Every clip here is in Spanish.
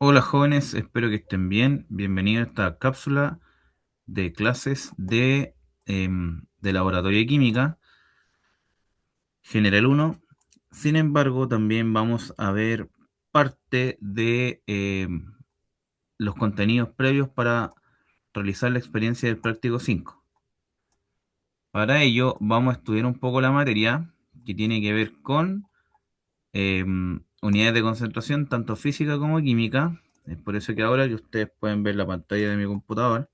Hola jóvenes, espero que estén bien. Bienvenidos a esta cápsula de clases de laboratorio de química, General uno. Sin embargo, también vamos a ver parte de los contenidos previos para realizar la experiencia del práctico 5. Para ello, vamos a estudiar un poco la materia que tiene que ver con unidades de concentración, tanto física como química. Es por eso que ahora que ustedes pueden ver la pantalla de mi computador,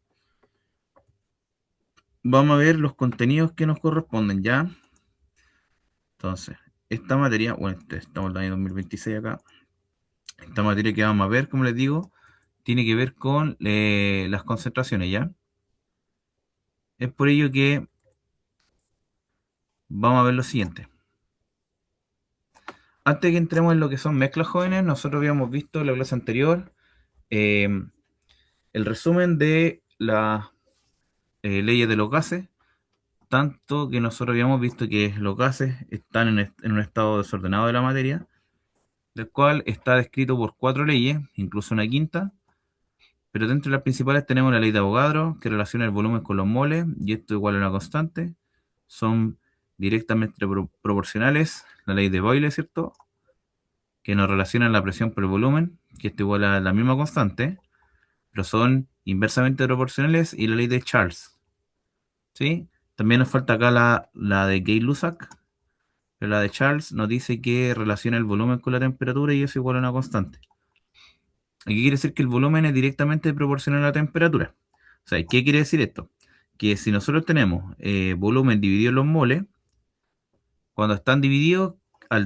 vamos a ver los contenidos que nos corresponden, ¿ya? Entonces, esta materia, bueno, estamos en el año 2026 acá. Esta materia que vamos a ver, como les digo, tiene que ver con las concentraciones, ¿ya? Es por ello que vamos a ver lo siguiente. Antes que entremos en lo que son mezclas jóvenes, nosotros habíamos visto en la clase anterior eh, el resumen de las leyes de los gases, tanto que nosotros habíamos visto que los gases están en un estado desordenado de la materia, del cual está descrito por cuatro leyes, incluso una quinta, pero dentro de las principales tenemos la ley de Avogadro, que relaciona el volumen con los moles, y esto igual a una constante. Son directamente proporcionales. La ley de Boyle, ¿cierto? Que nos relaciona la presión por el volumen, que esto igual a la misma constante, pero son inversamente proporcionales, y la ley de Charles, ¿sí? También nos falta acá la de Gay-Lussac, pero la de Charles nos dice que relaciona el volumen con la temperatura y eso igual a una constante. Aquí quiere decir que el volumen es directamente proporcional a la temperatura. O sea, ¿qué quiere decir esto? Que si nosotros tenemos volumen dividido en los moles, cuando están divididos, al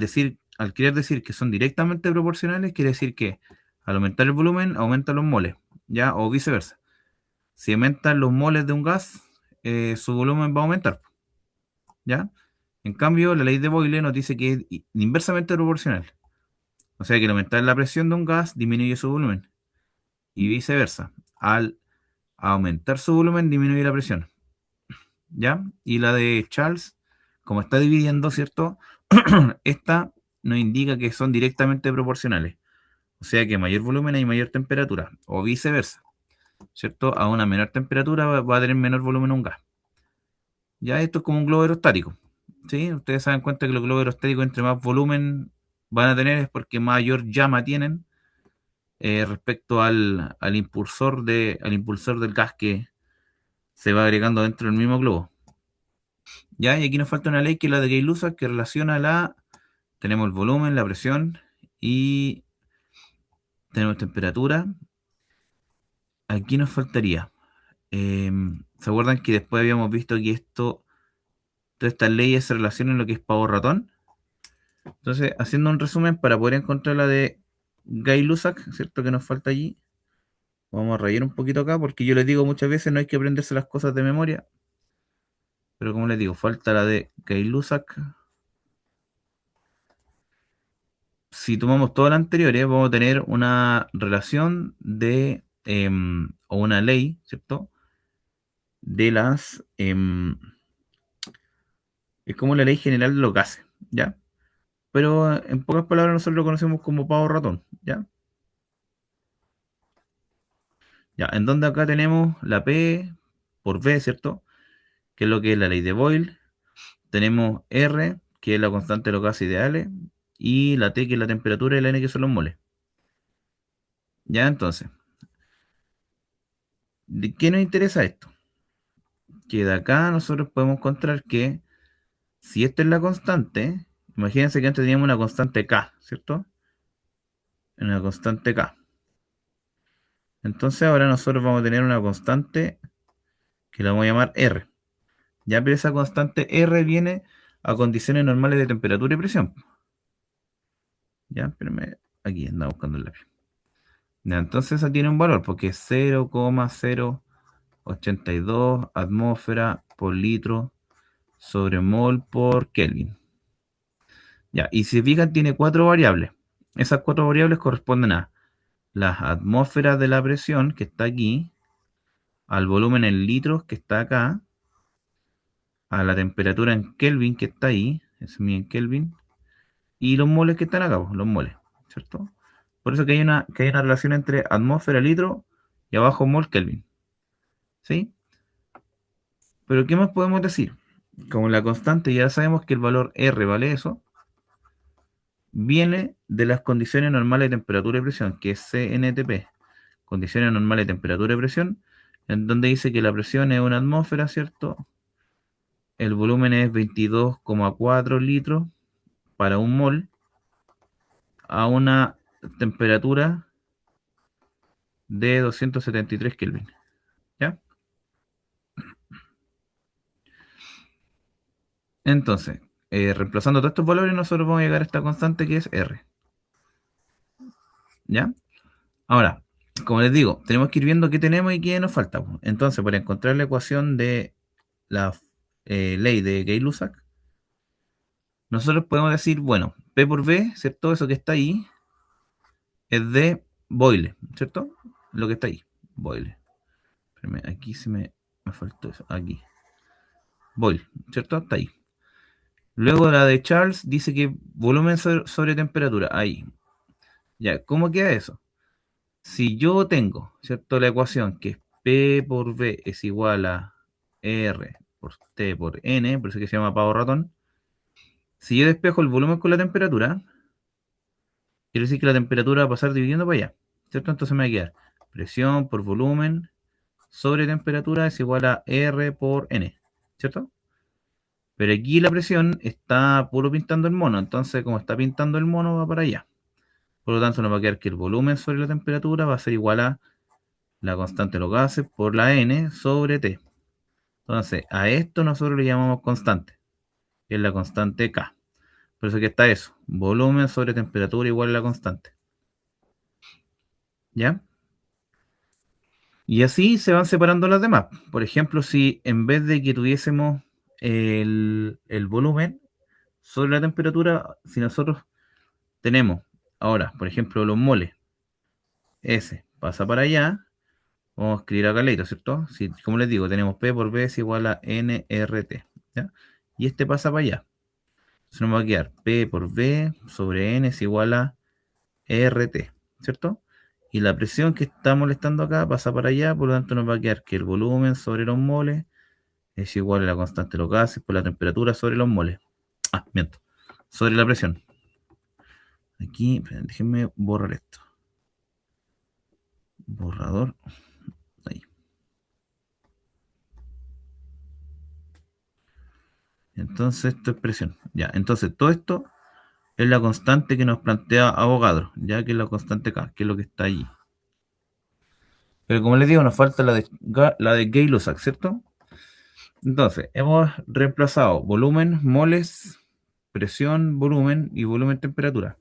querer decir que son directamente proporcionales, quiere decir que al aumentar el volumen, aumentan los moles, ¿ya? O viceversa. Si aumentan los moles de un gas, su volumen va a aumentar, ¿ya? En cambio, la ley de Boyle nos dice que es inversamente proporcional. O sea, que al aumentar la presión de un gas, disminuye su volumen. Y viceversa. Al aumentar su volumen, disminuye la presión, ¿ya? Y la de Charles, como está dividiendo, ¿cierto? Esta nos indica que son directamente proporcionales. O sea que mayor volumen hay mayor temperatura, o viceversa, ¿cierto? A una menor temperatura va a tener menor volumen un gas. Ya esto es como un globo aerostático, ¿sí? Ustedes se dan cuenta que los globos aerostáticos, entre más volumen van a tener, es porque mayor llama tienen respecto al impulsor del gas que se va agregando dentro del mismo globo. Ya, y aquí nos falta una ley que es la de Gay-Lussac, que relaciona tenemos el volumen, la presión y tenemos temperatura. Aquí nos faltaría. ¿Se acuerdan que después habíamos visto que todas estas leyes se relacionan en lo que es pavo ratón? Entonces, haciendo un resumen para poder encontrar la de Gay-Lussac, ¿cierto? Que nos falta allí. Vamos a rayar un poquito acá porque yo les digo muchas veces no hay que aprenderse las cosas de memoria, pero como les digo, falta la de Gay-Lussac. Si tomamos todas las anteriores, vamos a tener una relación o una ley, ¿cierto? De es como la ley general de los gases, ¿ya? Pero en pocas palabras nosotros lo conocemos como pavo ratón, ¿ya? Ya, en donde acá tenemos la P por B, ¿cierto? Que es lo que es la ley de Boyle. Tenemos R, que es la constante de los gases ideales, y la T, que es la temperatura, y la N, que son los moles. Ya, entonces, ¿de qué nos interesa esto? Que de acá nosotros podemos encontrar que si esta es la constante, imagínense que antes teníamos una constante K, ¿cierto? Una constante K. Entonces ahora nosotros vamos a tener una constante que la vamos a llamar R. Ya, pero esa constante R viene a condiciones normales de temperatura y presión. Ya, espérame, aquí andamos buscando el lápiz. Ya, entonces esa tiene un valor porque es 0,082 atmósfera por litro sobre mol por Kelvin. Ya, y si se fijan tiene cuatro variables. Esas cuatro variables corresponden a las atmósferas de la presión, que está aquí, al volumen en litros, que está acá, a la temperatura en Kelvin, que está ahí, ese es mi en Kelvin, y los moles que están acá, pues, los moles, ¿cierto? Por eso que hay una relación entre atmósfera, litro y abajo mol Kelvin. ¿Sí? Pero ¿qué más podemos decir? Como la constante ya sabemos que el valor R vale eso, viene de las condiciones normales de temperatura y presión, que es CNTP. Condiciones normales de temperatura y presión, en donde dice que la presión es una atmósfera, ¿cierto? El volumen es 22,4 litros para un mol a una temperatura de 273 Kelvin. ¿Ya? Entonces, reemplazando todos estos valores, nosotros vamos a llegar a esta constante que es R. ¿Ya? Ahora, como les digo, tenemos que ir viendo qué tenemos y qué nos falta, po. Entonces, para encontrar la ecuación de la ley de Gay-Lussac, nosotros podemos decir, bueno, P por V, ¿cierto? Eso que está ahí es de Boyle, ¿cierto? Lo que está ahí, Boyle. Espérame, aquí me faltó eso, aquí. Boyle, ¿cierto? Está ahí. Luego la de Charles dice que volumen sobre temperatura, ahí. Ya, ¿cómo queda eso? Si yo tengo, ¿cierto? La ecuación que es P por V es igual a R por T por N, por eso que se llama pavo ratón. Si yo despejo el volumen con la temperatura, quiere decir que la temperatura va a pasar dividiendo para allá, ¿cierto? Entonces me va a quedar presión por volumen sobre temperatura es igual a R por N, ¿cierto? Pero aquí la presión está puro pintando el mono, entonces como está pintando el mono va para allá. Por lo tanto nos va a quedar que el volumen sobre la temperatura va a ser igual a la constante de los gases por la N sobre T. Entonces, a esto nosotros le llamamos constante, que es la constante K. Por eso que está eso, volumen sobre temperatura igual a la constante. ¿Ya? Y así se van separando las demás. Por ejemplo, si en vez de que tuviésemos el volumen sobre la temperatura, si nosotros tenemos ahora, por ejemplo, los moles, S pasa para allá, vamos a escribir acá leído, ¿cierto? Si, como les digo, tenemos P por V es igual a nRT, ¿ya? Y este pasa para allá. Entonces nos va a quedar P por V sobre N es igual a RT, ¿cierto? Y la presión que está molestando acá pasa para allá, por lo tanto nos va a quedar que el volumen sobre los moles es igual a la constante de los gases por la temperatura sobre los moles. Ah, miento. Sobre la presión. Aquí, déjenme borrar esto. Borrador. Ahí. Entonces, esto es presión. Ya, entonces todo esto es la constante que nos plantea Avogadro, ya que es la constante K, que es lo que está allí. Pero como les digo, nos falta la de Gay-Lussac, ¿cierto? Entonces, hemos reemplazado volumen, moles, presión, volumen y volumen, temperatura.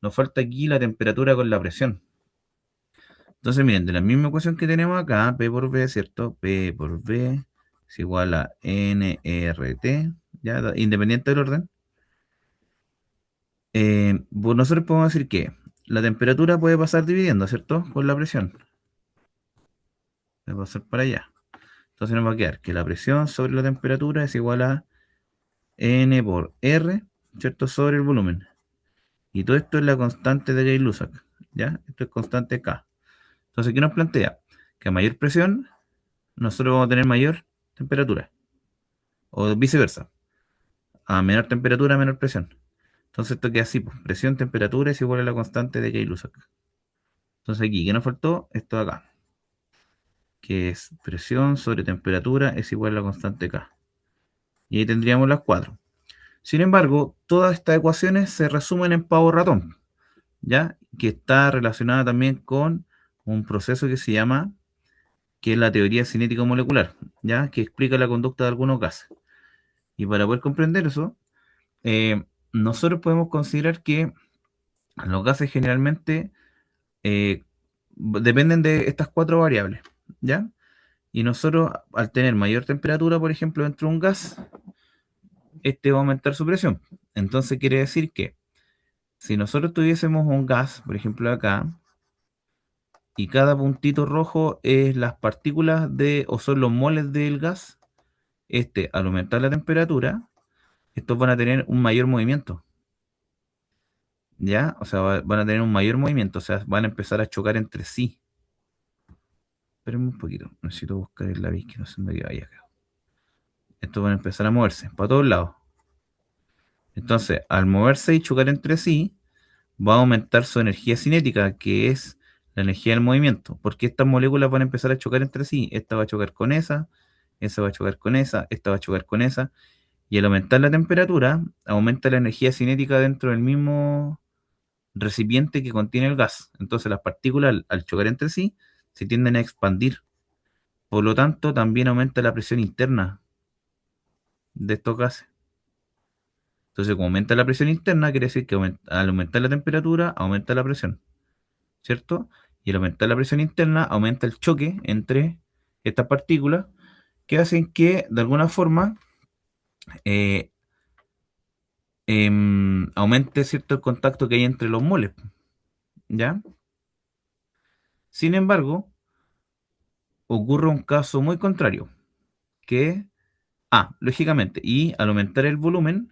Nos falta aquí la temperatura con la presión. Entonces, miren, de la misma ecuación que tenemos acá, P por V, ¿cierto? P por V es igual a nRT, ¿ya? Independiente del orden. Pues nosotros podemos decir que la temperatura puede pasar dividiendo, ¿cierto? Con la presión. Puede pasar para allá. Entonces nos va a quedar que la presión sobre la temperatura es igual a N por R, ¿cierto? Sobre el volumen. Y todo esto es la constante de Gay-Lussac, ¿ya? Esto es constante K. Entonces, ¿qué nos plantea? Que a mayor presión, nosotros vamos a tener mayor temperatura. O viceversa. A menor temperatura, menor presión. Entonces, esto queda así, pues, presión, temperatura es igual a la constante de Gay-Lussac. Entonces, aquí, ¿qué nos faltó? Esto de acá, que es presión sobre temperatura es igual a la constante K. Y ahí tendríamos las cuatro. Sin embargo, todas estas ecuaciones se resumen en pavo ratón, ¿ya? Que está relacionada también con un proceso que se llama, que es la teoría cinético molecular, ¿ya? Que explica la conducta de algunos gases. Y para poder comprender eso, nosotros podemos considerar que los gases generalmente eh, dependen de estas cuatro variables, ¿ya? Y nosotros, al tener mayor temperatura, por ejemplo, dentro de un gas, este va a aumentar su presión. Entonces quiere decir que si nosotros tuviésemos un gas, por ejemplo acá, y cada puntito rojo es las partículas de, o son los moles del gas, al aumentar la temperatura, estos van a tener un mayor movimiento, ¿ya? O sea, van a tener un mayor movimiento, o sea, van a empezar a chocar entre sí. Espérenme un poquito, necesito buscar el lápiz que no se me vaya acá. Estos van a empezar a moverse para todos lados. Entonces, al moverse y chocar entre sí, va a aumentar su energía cinética, que es la energía del movimiento, porque estas moléculas van a empezar a chocar entre sí. Esta va a chocar con esa va a chocar con esta va a chocar con esa, y al aumentar la temperatura, aumenta la energía cinética dentro del mismo recipiente que contiene el gas. Entonces las partículas al chocar entre sí se tienden a expandir. Por lo tanto, también aumenta la presión interna de estos gases. Entonces, como aumenta la presión interna, quiere decir que al aumentar la temperatura, aumenta la presión, ¿cierto? Y al aumentar la presión interna, aumenta el choque entre estas partículas que hacen que, de alguna forma, eh, aumente cierto el contacto que hay entre los moles, ¿ya? Sin embargo, ocurre un caso muy contrario, que, lógicamente, y al aumentar el volumen,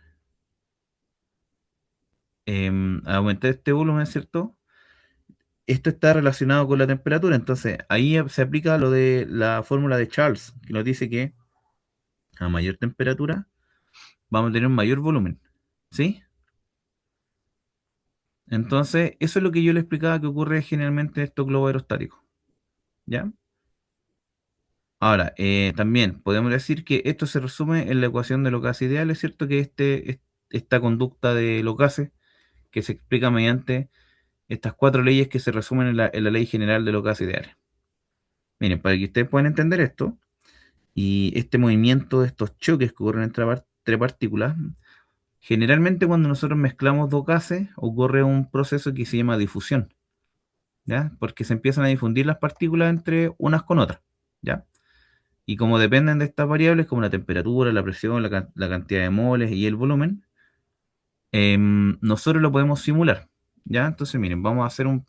al aumentar este volumen, ¿cierto? Esto está relacionado con la temperatura, entonces ahí se aplica lo de la fórmula de Charles, que nos dice que a mayor temperatura vamos a tener un mayor volumen, ¿sí? Entonces, eso es lo que yo le explicaba que ocurre generalmente en estos globos aerostáticos, ¿ya? Ahora, también podemos decir que esto se resume en la ecuación de los gases ideales, ¿cierto? Que esta conducta de los gases, que se explica mediante estas cuatro leyes que se resumen en la ley general de los gases ideales. Miren, para que ustedes puedan entender esto, y este movimiento de estos choques que ocurren entre partículas, generalmente cuando nosotros mezclamos dos gases ocurre un proceso que se llama difusión, ¿ya? Porque se empiezan a difundir las partículas entre unas con otras, ¿ya? Y como dependen de estas variables, como la temperatura, la presión, la cantidad de moles y el volumen, nosotros lo podemos simular, ¿ya? Entonces, miren, vamos a hacer un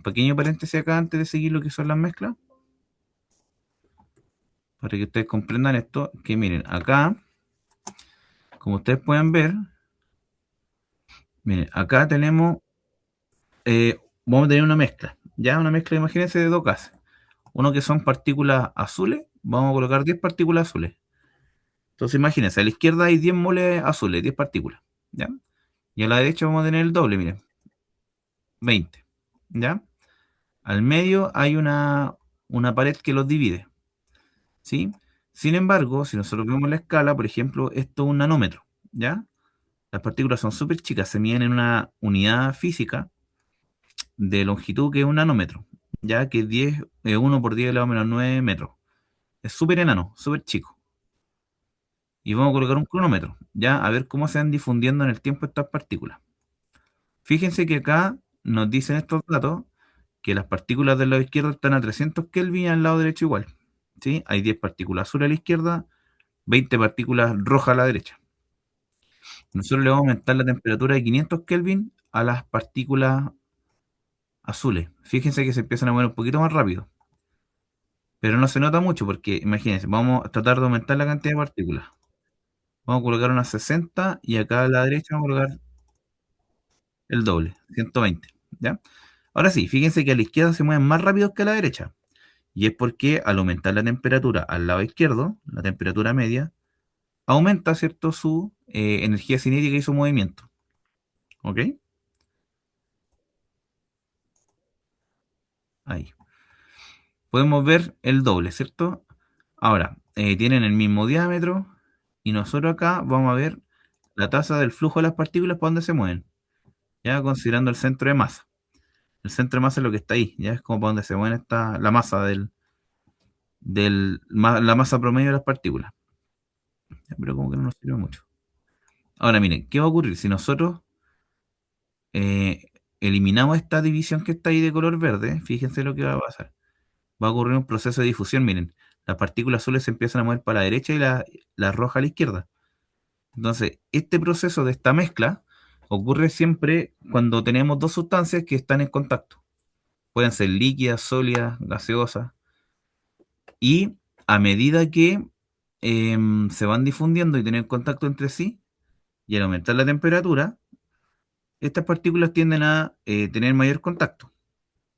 pequeño paréntesis acá antes de seguir lo que son las mezclas, para que ustedes comprendan esto, que miren, acá, como ustedes pueden ver, miren, acá tenemos, vamos a tener una mezcla, ya una mezcla, imagínense, de dos gases. Uno que son partículas azules, vamos a colocar 10 partículas azules. Entonces imagínense, a la izquierda hay 10 moles azules, 10 partículas, ¿ya? Y a la derecha vamos a tener el doble, miren, 20, ¿ya? Al medio hay una pared que los divide, ¿sí? Sin embargo, si nosotros vemos la escala, por ejemplo, esto es un nanómetro, ¿ya? Las partículas son súper chicas, se miden en una unidad física de longitud que es un nanómetro, ya que 1 por 10 elevado a menos 9 metros. Es súper enano, súper chico. Y vamos a colocar un cronómetro, ya a ver cómo se van difundiendo en el tiempo estas partículas. Fíjense que acá nos dicen estos datos que las partículas del lado izquierdo están a 300 Kelvin y al lado derecho igual. ¿Sí? Hay 10 partículas azules a la izquierda, 20 partículas rojas a la derecha. Nosotros le vamos a aumentar la temperatura de 500 Kelvin a las partículas azules. Fíjense que se empiezan a mover un poquito más rápido, pero no se nota mucho porque, imagínense, vamos a tratar de aumentar la cantidad de partículas. Vamos a colocar unas 60 y acá a la derecha vamos a colocar el doble, 120. ¿Ya? Ahora sí, fíjense que a la izquierda se mueven más rápido que a la derecha. Y es porque al aumentar la temperatura al lado izquierdo, la temperatura media, aumenta, ¿cierto?, su energía cinética y su movimiento. ¿Ok? Ahí. Podemos ver el doble, ¿cierto? Ahora, tienen el mismo diámetro y nosotros acá vamos a ver la tasa del flujo de las partículas para dónde se mueven, ya considerando el centro de masa. El centro de masa es lo que está ahí, ya es como para donde se mueve la masa la masa promedio de las partículas. Ya, pero como que no nos sirve mucho. Ahora miren, ¿qué va a ocurrir si nosotros eh, eliminamos esta división que está ahí de color verde? Fíjense lo que va a pasar. Va a ocurrir un proceso de difusión, miren. Las partículas azules se empiezan a mover para la derecha y la roja a la izquierda. Entonces, este proceso de esta mezcla ocurre siempre cuando tenemos dos sustancias que están en contacto. Pueden ser líquidas, sólidas, gaseosas. Y a medida que se van difundiendo y tienen contacto entre sí, y al aumentar la temperatura, estas partículas tienden a tener mayor contacto.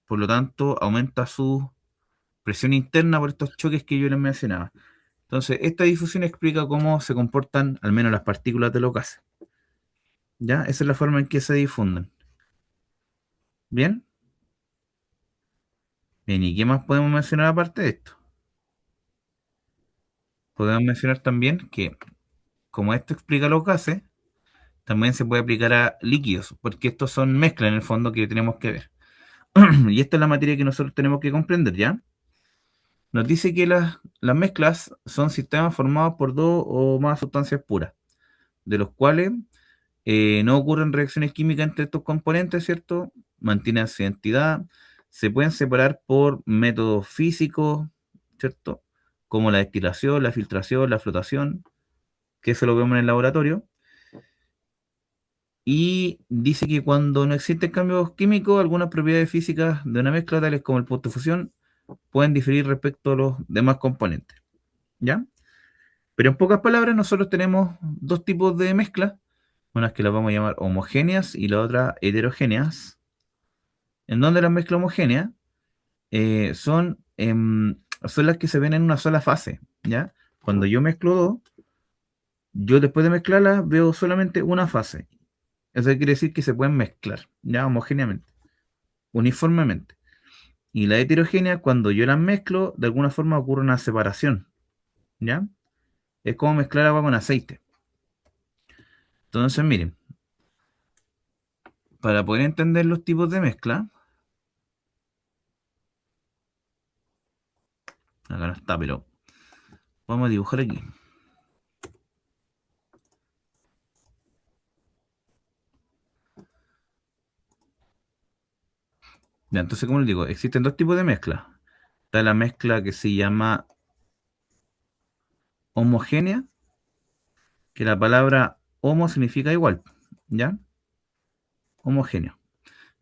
Por lo tanto, aumenta su presión interna por estos choques que yo les mencionaba. Entonces, esta difusión explica cómo se comportan al menos las partículas de los gases. ¿Ya? Esa es la forma en que se difunden. ¿Bien? Bien, ¿y qué más podemos mencionar aparte de esto? Podemos mencionar también que, como esto explica los gases, también se puede aplicar a líquidos, porque estos son mezclas en el fondo que tenemos que ver. Y esta es la materia que nosotros tenemos que comprender, ¿ya? Nos dice que las mezclas son sistemas formados por dos o más sustancias puras, de los cuales no ocurren reacciones químicas entre estos componentes, ¿cierto? Mantienen su identidad, se pueden separar por métodos físicos, ¿cierto? Como la destilación, la filtración, la flotación, que eso lo vemos en el laboratorio. Y dice que cuando no existen cambios químicos, algunas propiedades físicas de una mezcla, tales como el punto de fusión, pueden diferir respecto a los demás componentes, ¿ya? Pero en pocas palabras, nosotros tenemos dos tipos de mezclas, unas que las vamos a llamar homogéneas y la otra heterogéneas, en donde las mezclas homogéneas son las que se ven en una sola fase, ¿ya? Cuando yo mezclo dos, yo después de mezclarlas veo solamente una fase. Eso quiere decir que se pueden mezclar, ¿ya? Homogéneamente, uniformemente. Y la heterogénea, cuando yo las mezclo, de alguna forma ocurre una separación, ¿ya? Es como mezclar agua con aceite. Entonces, miren, para poder entender los tipos de mezcla, acá no está, pero vamos a dibujar aquí. Ya, entonces, como les digo, existen dos tipos de mezcla. Está la mezcla que se llama homogénea, que la palabra homo significa igual, ¿ya? Homogéneo.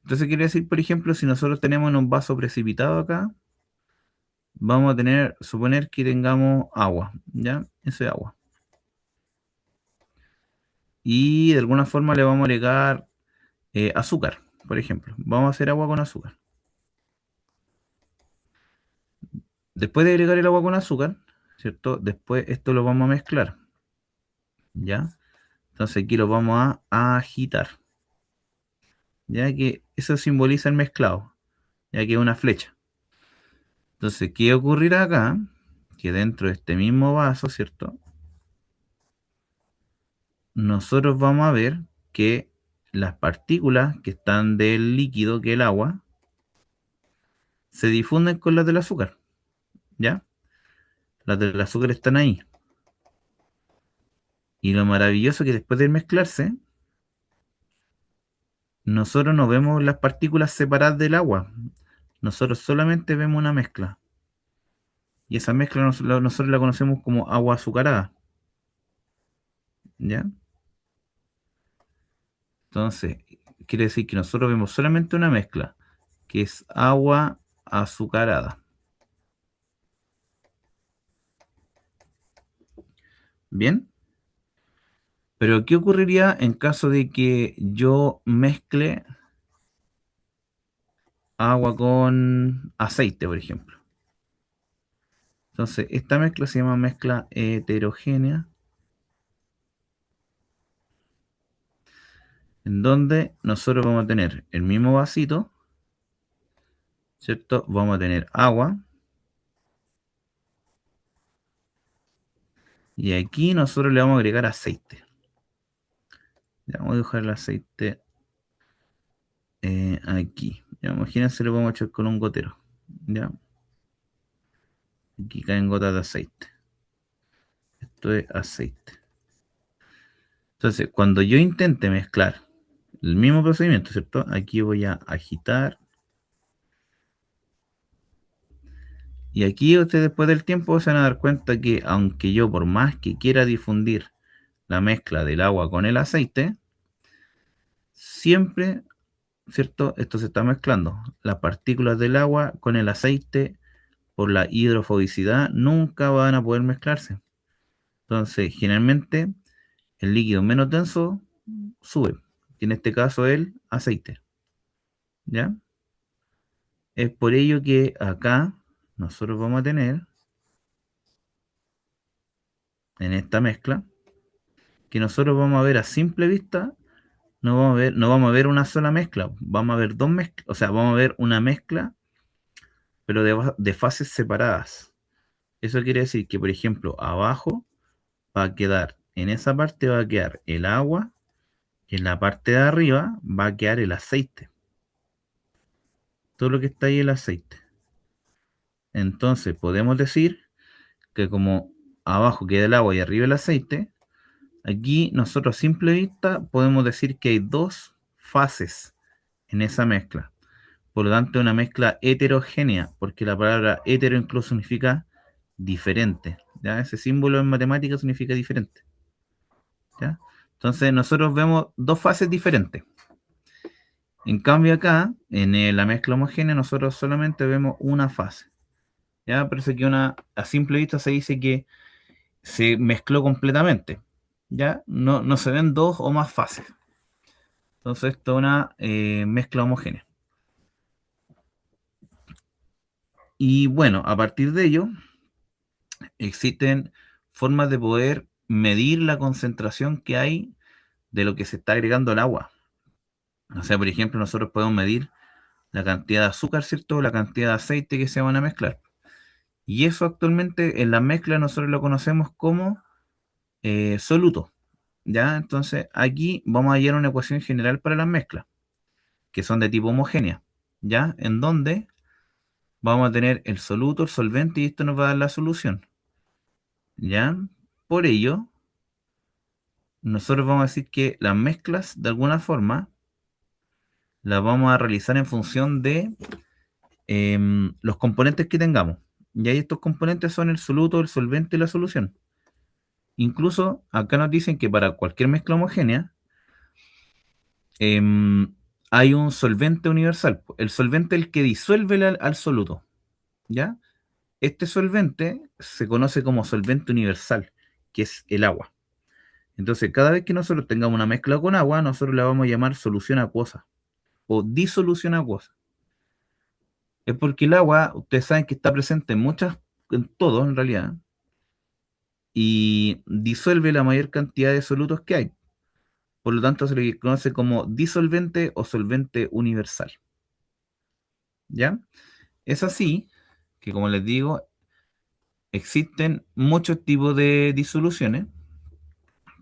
Entonces quiere decir, por ejemplo, si nosotros tenemos en un vaso precipitado acá, vamos a tener, suponer que tengamos agua, ¿ya? Eso es agua. Y de alguna forma le vamos a agregar azúcar, por ejemplo. Vamos a hacer agua con azúcar. Después de agregar el agua con azúcar, ¿cierto? Después esto lo vamos a mezclar, ¿ya? Entonces aquí lo vamos a agitar, ya que eso simboliza el mezclado, ya que es una flecha. Entonces, ¿qué ocurrirá acá? Que dentro de este mismo vaso, ¿cierto? Nosotros vamos a ver que las partículas que están del líquido, que es el agua, se difunden con las del azúcar, ¿ya? Las del azúcar están ahí. Y lo maravilloso es que después de mezclarse, nosotros no vemos las partículas separadas del agua. Nosotros solamente vemos una mezcla. Y esa mezcla nosotros la conocemos como agua azucarada, ¿ya? Entonces, quiere decir que nosotros vemos solamente una mezcla, que es agua azucarada. ¿Bien? Pero ¿qué ocurriría en caso de que yo mezcle agua con aceite, por ejemplo? Entonces, esta mezcla se llama mezcla heterogénea, en donde nosotros vamos a tener el mismo vasito, ¿cierto? Vamos a tener agua, y aquí nosotros le vamos a agregar aceite. Ya, vamos a dejar el aceite aquí. Ya, imagínense, lo vamos a echar con un gotero. ¿Ya? Aquí caen gotas de aceite. Esto es aceite. Entonces, cuando yo intente mezclar el mismo procedimiento, ¿cierto? Aquí voy a agitar. Y aquí ustedes después del tiempo se van a dar cuenta que aunque yo por más que quiera difundir la mezcla del agua con el aceite, siempre, ¿cierto? Esto se está mezclando. Las partículas del agua con el aceite por la hidrofobicidad nunca van a poder mezclarse. Entonces, generalmente el líquido menos denso sube. que en este caso es el aceite, ¿ya? Es por ello que acá nosotros vamos a tener, en esta mezcla, que nosotros vamos a ver a simple vista, no vamos a ver una sola mezcla, vamos a ver dos mezclas, o sea, vamos a ver una mezcla, pero de fases separadas. Eso quiere decir que, por ejemplo, abajo va a quedar, en esa parte va a quedar el agua, y en la parte de arriba va a quedar el aceite. Todo lo que está ahí es el aceite. Entonces podemos decir que como abajo queda el agua y arriba el aceite, aquí nosotros a simple vista podemos decir que hay dos fases en esa mezcla. Por lo tanto, una mezcla heterogénea, porque la palabra hetero incluso significa diferente. ¿Ya? Ese símbolo en matemáticas significa diferente. ¿Ya? Entonces, nosotros vemos dos fases diferentes. En cambio, acá, en la mezcla homogénea, nosotros solamente vemos una fase. ¿Ya? Por eso que a simple vista se dice que se mezcló completamente. ¿Ya? No se ven dos o más fases. Entonces, esto es una mezcla homogénea. Y bueno, a partir de ello, existen formas de poder medir la concentración que hay de lo que se está agregando al agua. O sea, por ejemplo, nosotros podemos medir la cantidad de azúcar, ¿cierto? O la cantidad de aceite que se van a mezclar. Y eso actualmente en la mezcla nosotros lo conocemos como soluto. ¿Ya? Entonces aquí vamos a hallar una ecuación general para las mezclas, que son de tipo homogénea. ¿Ya? En donde vamos a tener el soluto, el solvente y esto nos va a dar la solución. ¿Ya? Por ello, nosotros vamos a decir que las mezclas, de alguna forma, las vamos a realizar en función de los componentes que tengamos. Y ahí estos componentes son el soluto, el solvente y la solución. Incluso acá nos dicen que para cualquier mezcla homogénea em, hay un solvente universal. El solvente es el que disuelve al soluto. ¿Ya? Este solvente se conoce como solvente universal, que es el agua. Entonces, cada vez que nosotros tengamos una mezcla con agua, nosotros la vamos a llamar solución acuosa o disolución acuosa. Es porque el agua, ustedes saben que está presente en todo en realidad, y disuelve la mayor cantidad de solutos que hay. Por lo tanto, se le conoce como disolvente o solvente universal. ¿Ya? Es así que, como les digo, existen muchos tipos de disoluciones,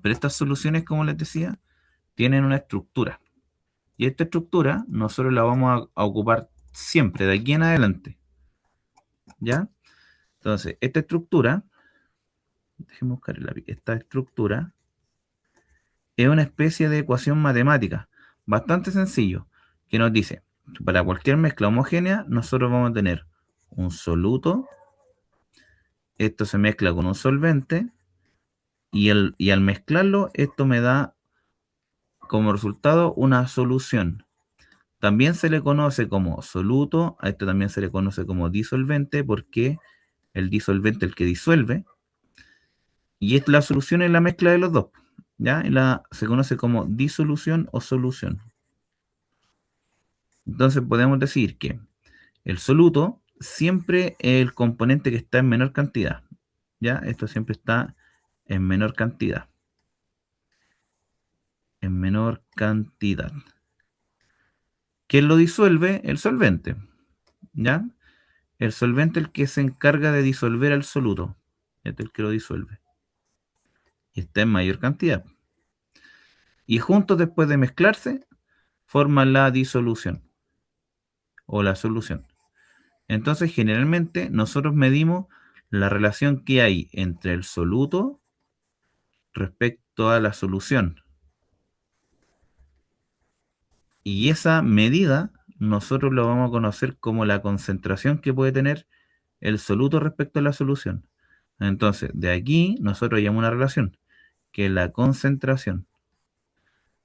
pero estas soluciones, como les decía, tienen una estructura. Y esta estructura nosotros la vamos a ocupar siempre, de aquí en adelante. ¿Ya? Entonces, esta estructura, déjenme buscar el lápiz, esta estructura es una especie de ecuación matemática, bastante sencillo, que nos dice, que para cualquier mezcla homogénea, nosotros vamos a tener un soluto, esto se mezcla con un solvente, y al mezclarlo, esto me da como resultado una solución. También se le conoce como soluto, a esto también se le conoce como disolvente, porque el disolvente es el que disuelve, y la solución es la mezcla de los dos. ¿Ya? Se conoce como disolución o solución. Entonces podemos decir que el soluto siempre es el componente que está en menor cantidad. ¿Ya? Esto siempre está en menor cantidad. En menor cantidad. ¿Quién lo disuelve? El solvente. ¿Ya? El solvente es el que se encarga de disolver al soluto. Este es el que lo disuelve. Y está en mayor cantidad. Y juntos, después de mezclarse, forman la disolución o la solución. Entonces, generalmente, nosotros medimos la relación que hay entre el soluto respecto a la solución. Y esa medida nosotros lo vamos a conocer como la concentración que puede tener el soluto respecto a la solución. Entonces, de aquí nosotros llamamos una relación, que es la concentración.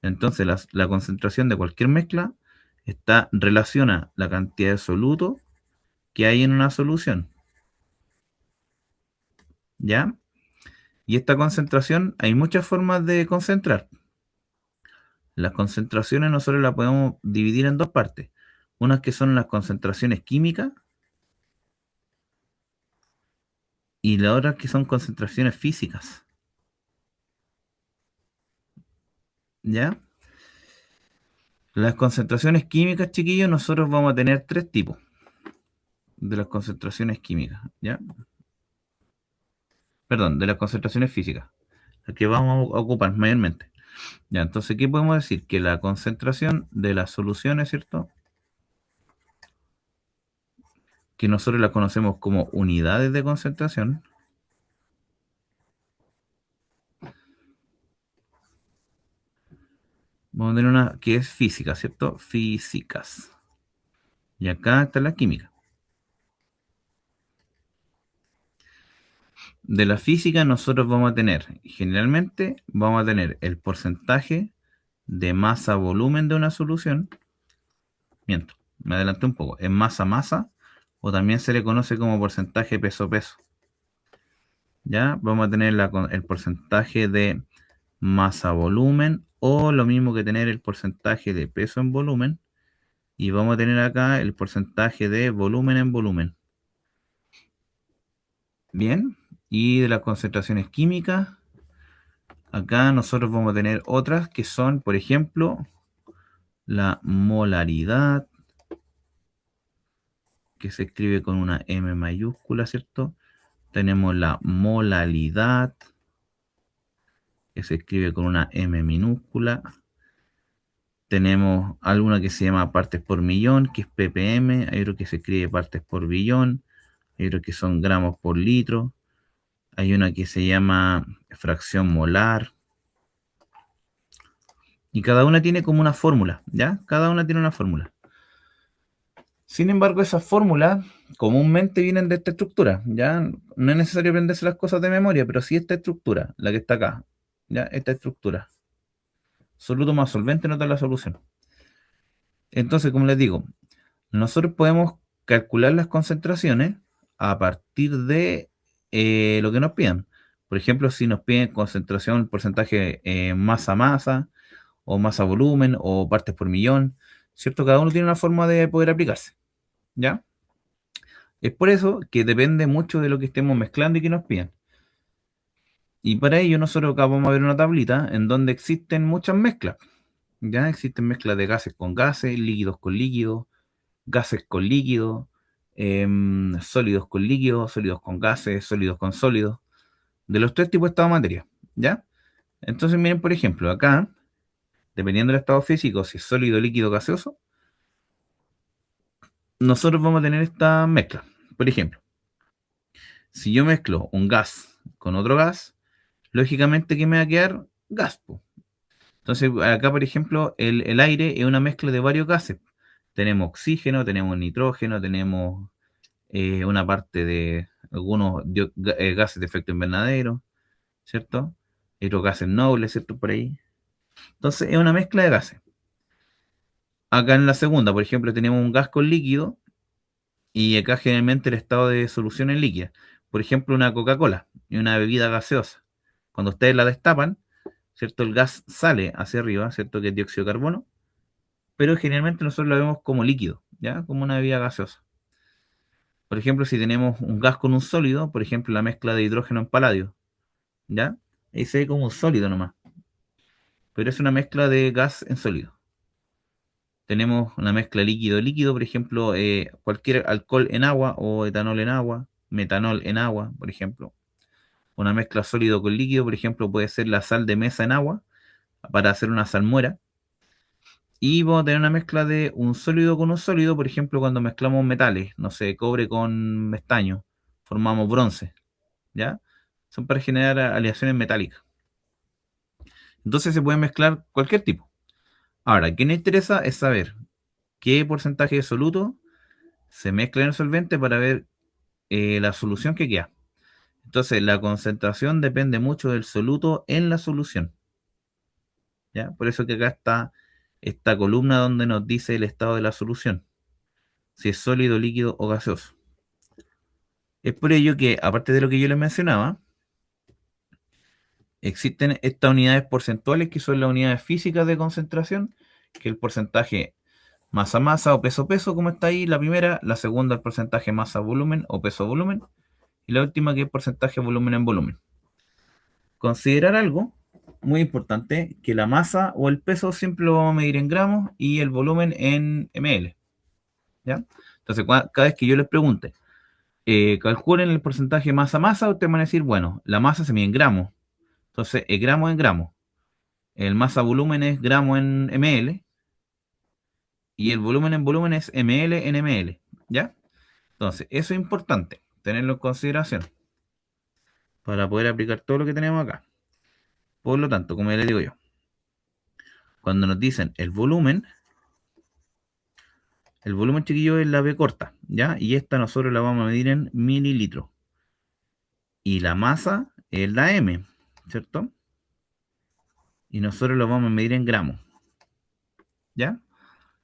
Entonces, la concentración de cualquier mezcla está relaciona la cantidad de soluto que hay en una solución. ¿Ya? Y esta concentración, hay muchas formas de concentrar. Las concentraciones nosotros las podemos dividir en dos partes. Unas que son las concentraciones químicas y las otras que son concentraciones físicas. ¿Ya? Las concentraciones químicas, chiquillos, nosotros vamos a tener tres tipos de las concentraciones químicas. ¿Ya? Perdón, de las concentraciones físicas. Las que vamos a ocupar mayormente. Ya, entonces, ¿qué podemos decir? Que la concentración de las soluciones, ¿cierto? Que nosotros las conocemos como unidades de concentración. Vamos a tener una que es física, ¿cierto? Físicas. Y acá está la química. De la física nosotros vamos a tener, generalmente vamos a tener el porcentaje de masa-volumen de una solución. Miento, me adelanté un poco. Es masa-masa o también se le conoce como porcentaje peso-peso. ¿Ya? Vamos a tener el porcentaje de masa-volumen o lo mismo que tener el porcentaje de peso en volumen. Y vamos a tener acá el porcentaje de volumen en volumen. Bien, y de las concentraciones químicas, acá nosotros vamos a tener otras que son, por ejemplo, la molaridad, que se escribe con una M mayúscula, ¿cierto? Tenemos la molalidad, que se escribe con una M minúscula. Tenemos alguna que se llama partes por millón, que es ppm. Hay otro que se escribe partes por billón. Hay otro que son gramos por litro. Hay una que se llama fracción molar. Y cada una tiene como una fórmula, ¿ya? Cada una tiene una fórmula. Sin embargo, esas fórmulas comúnmente vienen de esta estructura, ¿ya? No es necesario aprenderse las cosas de memoria, pero sí esta estructura, la que está acá, ¿ya? Esta estructura. Soluto más solvente nota la solución. Entonces, como les digo, nosotros podemos calcular las concentraciones a partir de lo que nos pidan. Por ejemplo, si nos piden concentración, porcentaje masa-masa, o masa-volumen, o partes por millón, ¿cierto? Cada uno tiene una forma de poder aplicarse, ¿ya? Es por eso que depende mucho de lo que estemos mezclando y que nos pidan. Y para ello nosotros acá vamos a ver una tablita en donde existen muchas mezclas. Ya existen mezclas de gases con gases, líquidos con líquidos, gases con líquidos, sólidos con líquidos, sólidos con gases, sólidos con sólidos, de los tres tipos de estado de materia. ¿Ya? Entonces miren, por ejemplo, acá, dependiendo del estado físico, si es sólido, líquido, gaseoso, nosotros vamos a tener esta mezcla. Por ejemplo, si yo mezclo un gas con otro gas, lógicamente que me va a quedar gas, po. Entonces, acá, por ejemplo, el aire es una mezcla de varios gases. Tenemos oxígeno, tenemos nitrógeno, tenemos una parte de algunos gases de efecto invernadero, ¿cierto? Y otros gases nobles, ¿cierto? Por ahí. Entonces, es una mezcla de gases. Acá en la segunda, por ejemplo, tenemos un gas con líquido y acá generalmente el estado de solución es líquida. Por ejemplo, una Coca-Cola y una bebida gaseosa. Cuando ustedes la destapan, ¿cierto? El gas sale hacia arriba, ¿cierto? Que es dióxido de carbono, pero generalmente nosotros lo vemos como líquido, ¿ya? Como una bebida gaseosa. Por ejemplo, si tenemos un gas con un sólido, por ejemplo, la mezcla de hidrógeno en paladio, ¿ya? Ahí se ve como un sólido nomás, pero es una mezcla de gas en sólido. Tenemos una mezcla líquido-líquido, por ejemplo, cualquier alcohol en agua o etanol en agua, metanol en agua, por ejemplo. Una mezcla sólido con líquido, por ejemplo, puede ser la sal de mesa en agua para hacer una salmuera. Y vamos a tener una mezcla de un sólido con un sólido, por ejemplo, cuando mezclamos metales, no sé, cobre con estaño, formamos bronce, ¿ya? Son para generar aleaciones metálicas. Entonces se puede mezclar cualquier tipo. Ahora, ¿qué nos interesa es saber qué porcentaje de soluto se mezcla en el solvente para ver la solución que queda? Entonces, la concentración depende mucho del soluto en la solución, ¿ya? Por eso que acá está esta columna donde nos dice el estado de la solución, si es sólido, líquido o gaseoso. Es por ello que, aparte de lo que yo les mencionaba, existen estas unidades porcentuales que son las unidades físicas de concentración, que el porcentaje masa-masa o peso-peso, como está ahí, la primera, la segunda el porcentaje masa-volumen o peso-volumen, y la última que es porcentaje volumen en volumen. Considerar algo muy importante, que la masa o el peso siempre lo vamos a medir en gramos y el volumen en ml, ¿ya? Entonces, cada vez que yo les pregunte, calculen el porcentaje masa-masa, ustedes van a decir, bueno, la masa se mide en gramos, entonces es gramo en gramos, el masa-volumen es gramo en ml y el volumen en volumen es ml en ml, ¿ya? Entonces, eso es importante, tenerlo en consideración para poder aplicar todo lo que tenemos acá. Por lo tanto, como ya les digo yo, cuando nos dicen el volumen chiquillo es la B corta, ¿ya? Y esta nosotros la vamos a medir en mililitros. Y la masa es la M, ¿cierto? Y nosotros lo vamos a medir en gramos, ¿ya?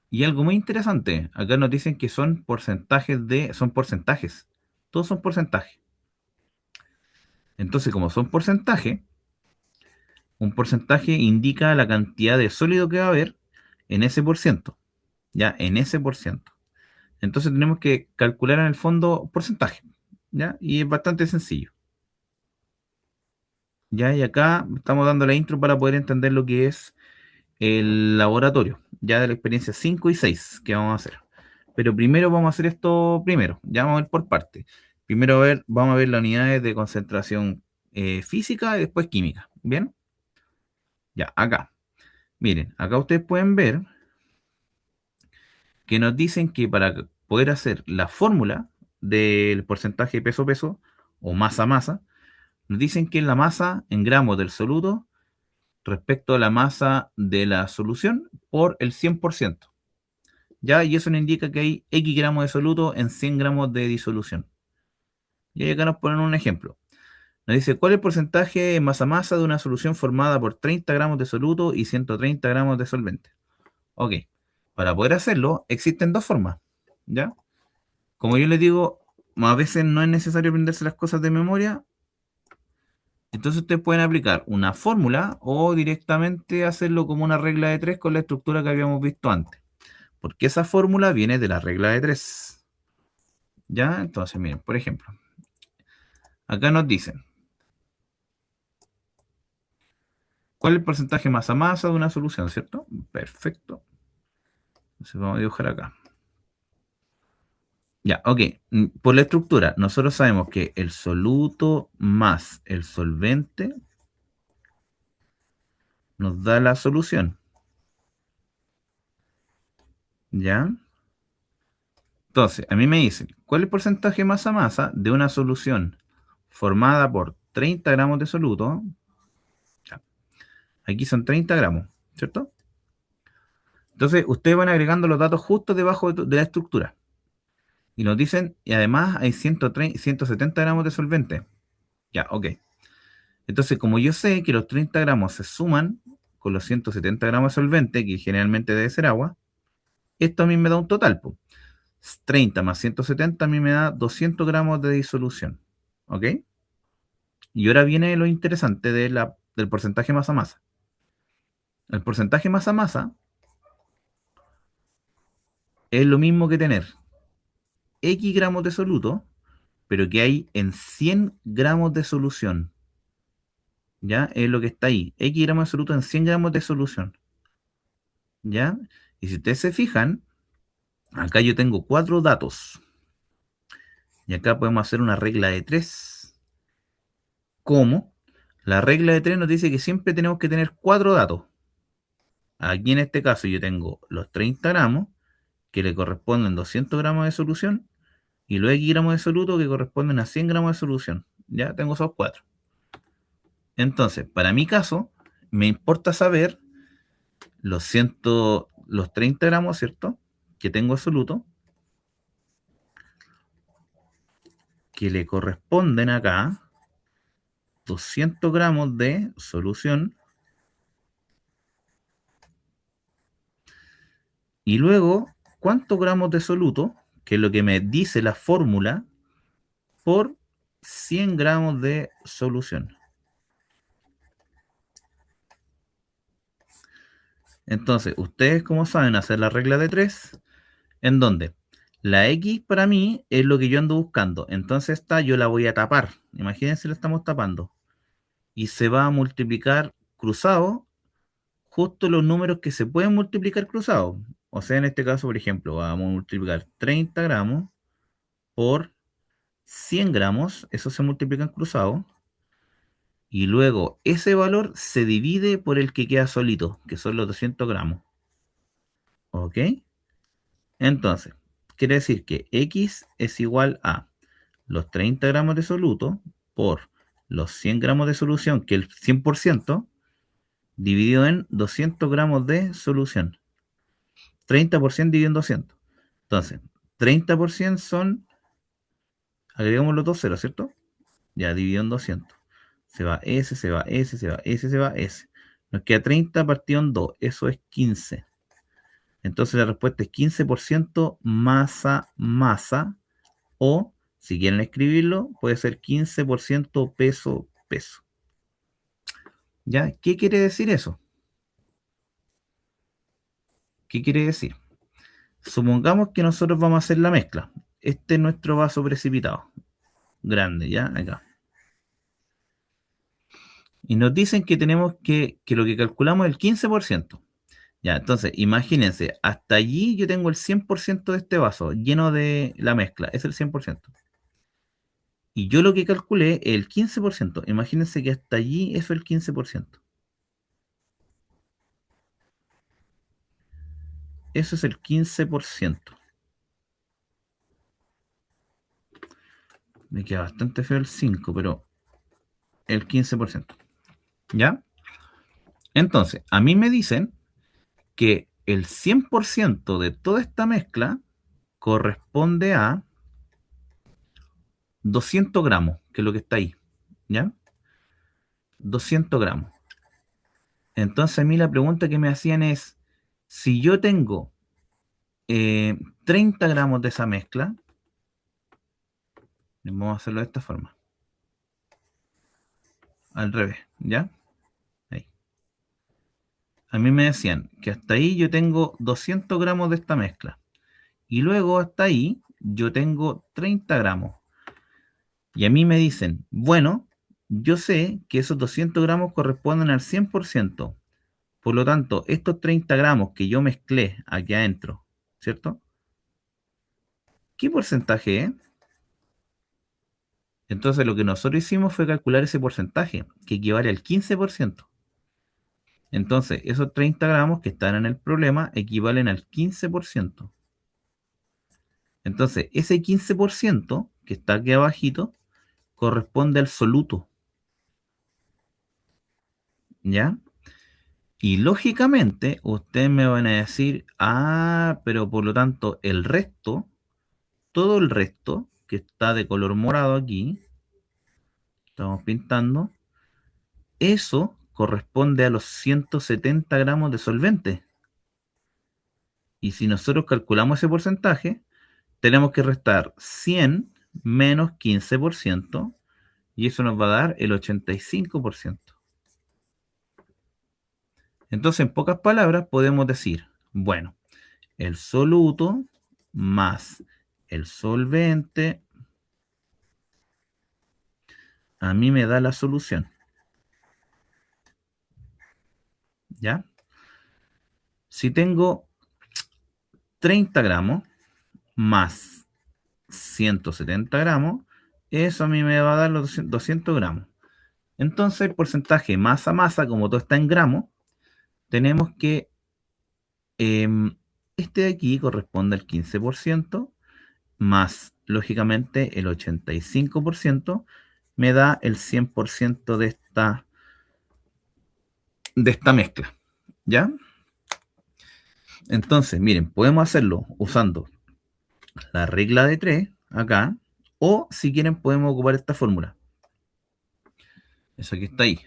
Y algo muy interesante, acá nos dicen que son porcentajes. Todos son porcentajes. Entonces, como son porcentajes, un porcentaje indica la cantidad de sólido que va a haber en ese por ciento, ¿ya? En ese por ciento. Entonces tenemos que calcular en el fondo porcentaje, ¿ya? Y es bastante sencillo. Ya, y acá estamos dando la intro para poder entender lo que es el laboratorio, ya de la experiencia 5 y 6 que vamos a hacer. Pero primero vamos a hacer esto primero, ya vamos a ir por partes. Primero vamos a ver las unidades de concentración física y después química. ¿Bien? Ya, acá. Miren, acá ustedes pueden ver que nos dicen que para poder hacer la fórmula del porcentaje peso-peso o masa-masa, nos dicen que la masa en gramos del soluto respecto a la masa de la solución por el 100%. ¿Ya? Y eso nos indica que hay X gramos de soluto en 100 gramos de disolución. Y acá nos ponen un ejemplo. Nos dice, ¿cuál es el porcentaje de masa-masa de una solución formada por 30 gramos de soluto y 130 gramos de solvente? Ok, para poder hacerlo existen dos formas. ¿Ya? Como yo les digo, a veces no es necesario aprenderse las cosas de memoria. Entonces ustedes pueden aplicar una fórmula o directamente hacerlo como una regla de tres con la estructura que habíamos visto antes. Porque esa fórmula viene de la regla de tres. ¿Ya? Entonces, miren, por ejemplo, acá nos dicen, ¿cuál es el porcentaje masa-masa de una solución, cierto? Perfecto. Entonces vamos a dibujar acá. Ya, ok. Por la estructura, nosotros sabemos que el soluto más el solvente nos da la solución. ¿Ya? Entonces, a mí me dicen, ¿cuál es el porcentaje masa-masa de una solución formada por 30 gramos de soluto? Ya, aquí son 30 gramos, ¿cierto? Entonces, ustedes van agregando los datos justo debajo de la estructura. Y nos dicen, y además hay 130, 170 gramos de solvente. Ya, ok. Entonces, como yo sé que los 30 gramos se suman con los 170 gramos de solvente, que generalmente debe ser agua, esto a mí me da un total, po. 30 más 170 a mí me da 200 gramos de disolución. ¿Ok? Y ahora viene lo interesante del porcentaje masa-masa. El porcentaje masa-masa es lo mismo que tener X gramos de soluto, pero que hay en 100 gramos de solución. ¿Ya? Es lo que está ahí. X gramos de soluto en 100 gramos de solución. ¿Ya? Y si ustedes se fijan, acá yo tengo cuatro datos. Y acá podemos hacer una regla de tres. ¿Cómo? La regla de tres nos dice que siempre tenemos que tener cuatro datos. Aquí en este caso yo tengo los 30 gramos, que le corresponden 200 gramos de solución, y los X gramos de soluto que corresponden a 100 gramos de solución. Ya tengo esos cuatro. Entonces, para mi caso, me importa saber los 30 gramos, ¿cierto? Que tengo absoluto, que le corresponden acá 200 gramos de solución. Y luego, ¿cuántos gramos de soluto? Que es lo que me dice la fórmula por 100 gramos de solución. Entonces, ustedes, como saben, hacer la regla de 3, en donde la X para mí es lo que yo ando buscando. Entonces esta yo la voy a tapar. Imagínense, la estamos tapando. Y se va a multiplicar cruzado justo los números que se pueden multiplicar cruzados. O sea, en este caso, por ejemplo, vamos a multiplicar 30 gramos por 100 gramos. Eso se multiplica en cruzado. Y luego ese valor se divide por el que queda solito, que son los 200 gramos. ¿Ok? Entonces, quiere decir que X es igual a los 30 gramos de soluto por los 100 gramos de solución, que es el 100%, dividido en 200 gramos de solución. 30% dividido en 200. Entonces, 30% son, agregamos los dos ceros, ¿cierto? Ya dividido en 200. Se va S, se va S, se va S, se va S. Nos queda 30 partido en 2, eso es 15. Entonces la respuesta es 15% masa, masa, o si quieren escribirlo, puede ser 15% peso, peso. ¿Ya? ¿Qué quiere decir eso? ¿Qué quiere decir? Supongamos que nosotros vamos a hacer la mezcla. Este es nuestro vaso precipitado, grande, ¿ya? Acá. Y nos dicen que tenemos que lo que calculamos es el 15%. Ya, entonces, imagínense, hasta allí yo tengo el 100% de este vaso lleno de la mezcla, es el 100%. Y yo lo que calculé es el 15%. Imagínense que hasta allí eso es el 15%. Eso es el 15%. Me queda bastante feo el 5, pero el 15%. ¿Ya? Entonces, a mí me dicen que el 100% de toda esta mezcla corresponde a 200 gramos, que es lo que está ahí. ¿Ya? 200 gramos. Entonces, a mí la pregunta que me hacían es, si yo tengo 30 gramos de esa mezcla, vamos a hacerlo de esta forma, al revés, ¿ya? Ahí. A mí me decían que hasta ahí yo tengo 200 gramos de esta mezcla. Y luego hasta ahí yo tengo 30 gramos. Y a mí me dicen, bueno, yo sé que esos 200 gramos corresponden al 100%. Por lo tanto, estos 30 gramos que yo mezclé aquí adentro, ¿cierto? ¿Qué porcentaje es? Entonces lo que nosotros hicimos fue calcular ese porcentaje, que equivale al 15%. Entonces, esos 30 gramos que están en el problema equivalen al 15%. Entonces, ese 15% que está aquí abajito corresponde al soluto, ¿ya? Y lógicamente, ustedes me van a decir, ah, pero por lo tanto, el resto, todo el resto, que está de color morado aquí, estamos pintando, eso corresponde a los 170 gramos de solvente. Y si nosotros calculamos ese porcentaje, tenemos que restar 100 menos 15%, y eso nos va a dar el 85%. Entonces, en pocas palabras, podemos decir, bueno, el soluto más el solvente a mí me da la solución, ¿ya? Si tengo 30 gramos más 170 gramos, eso a mí me va a dar los 200 gramos. Entonces, el porcentaje masa-masa, como todo está en gramos, tenemos que este de aquí corresponde al 15%, más, lógicamente, el 85% me da el 100% de esta mezcla, ¿ya? Entonces, miren, podemos hacerlo usando la regla de 3 acá, o si quieren podemos ocupar esta fórmula. Esa que está ahí.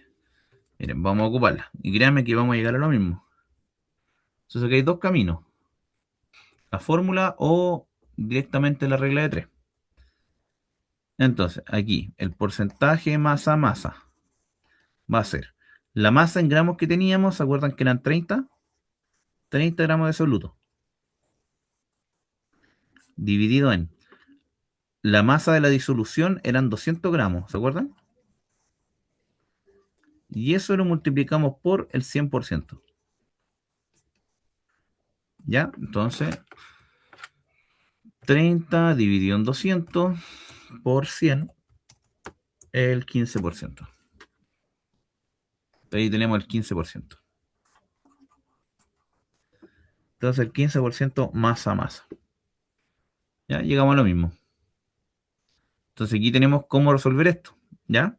Miren, vamos a ocuparla. Y créanme que vamos a llegar a lo mismo. Entonces aquí hay dos caminos. La fórmula o directamente la regla de 3. Entonces, aquí, el porcentaje masa-masa va a ser la masa en gramos que teníamos, ¿se acuerdan que eran 30? 30 gramos de soluto, dividido en la masa de la disolución eran 200 gramos, ¿se acuerdan? Y eso lo multiplicamos por el 100%. ¿Ya? Entonces, 30 dividido en 200 por 100, el 15%. Ahí tenemos el 15%. Entonces, el 15% masa a masa. ¿Ya? Llegamos a lo mismo. Entonces, aquí tenemos cómo resolver esto. ¿Ya?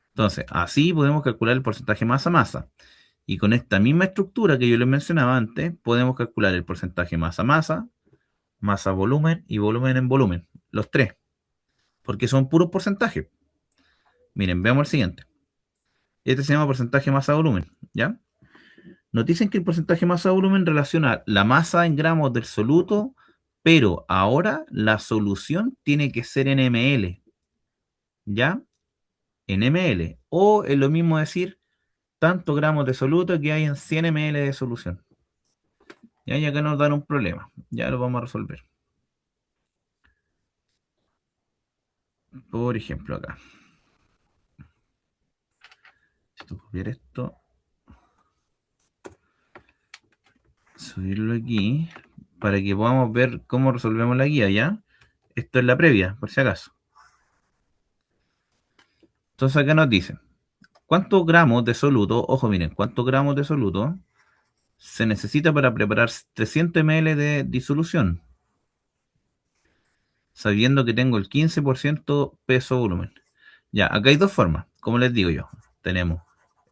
Entonces, así podemos calcular el porcentaje masa a masa. Y con esta misma estructura que yo les mencionaba antes, podemos calcular el porcentaje masa a masa, masa a volumen y volumen en volumen. Los tres. Porque son puros porcentajes. Miren, veamos el siguiente. Este se llama porcentaje masa a volumen. ¿Ya? Nos dicen que el porcentaje masa a volumen relaciona la masa en gramos del soluto, pero ahora la solución tiene que ser en ml. ¿Ya? En ml. O es lo mismo decir tantos gramos de soluto que hay en 100 ml de solución. Ya, y acá nos dan un problema. Ya lo vamos a resolver. Por ejemplo, acá. Si tú copiar esto, subirlo aquí, para que podamos ver cómo resolvemos la guía, ¿ya? Esto es la previa, por si acaso. Entonces acá nos dicen, ¿cuántos gramos de soluto, ojo miren, cuántos gramos de soluto se necesita para preparar 300 ml de disolución? Sabiendo que tengo el 15% peso volumen. Ya, acá hay dos formas, como les digo yo. Tenemos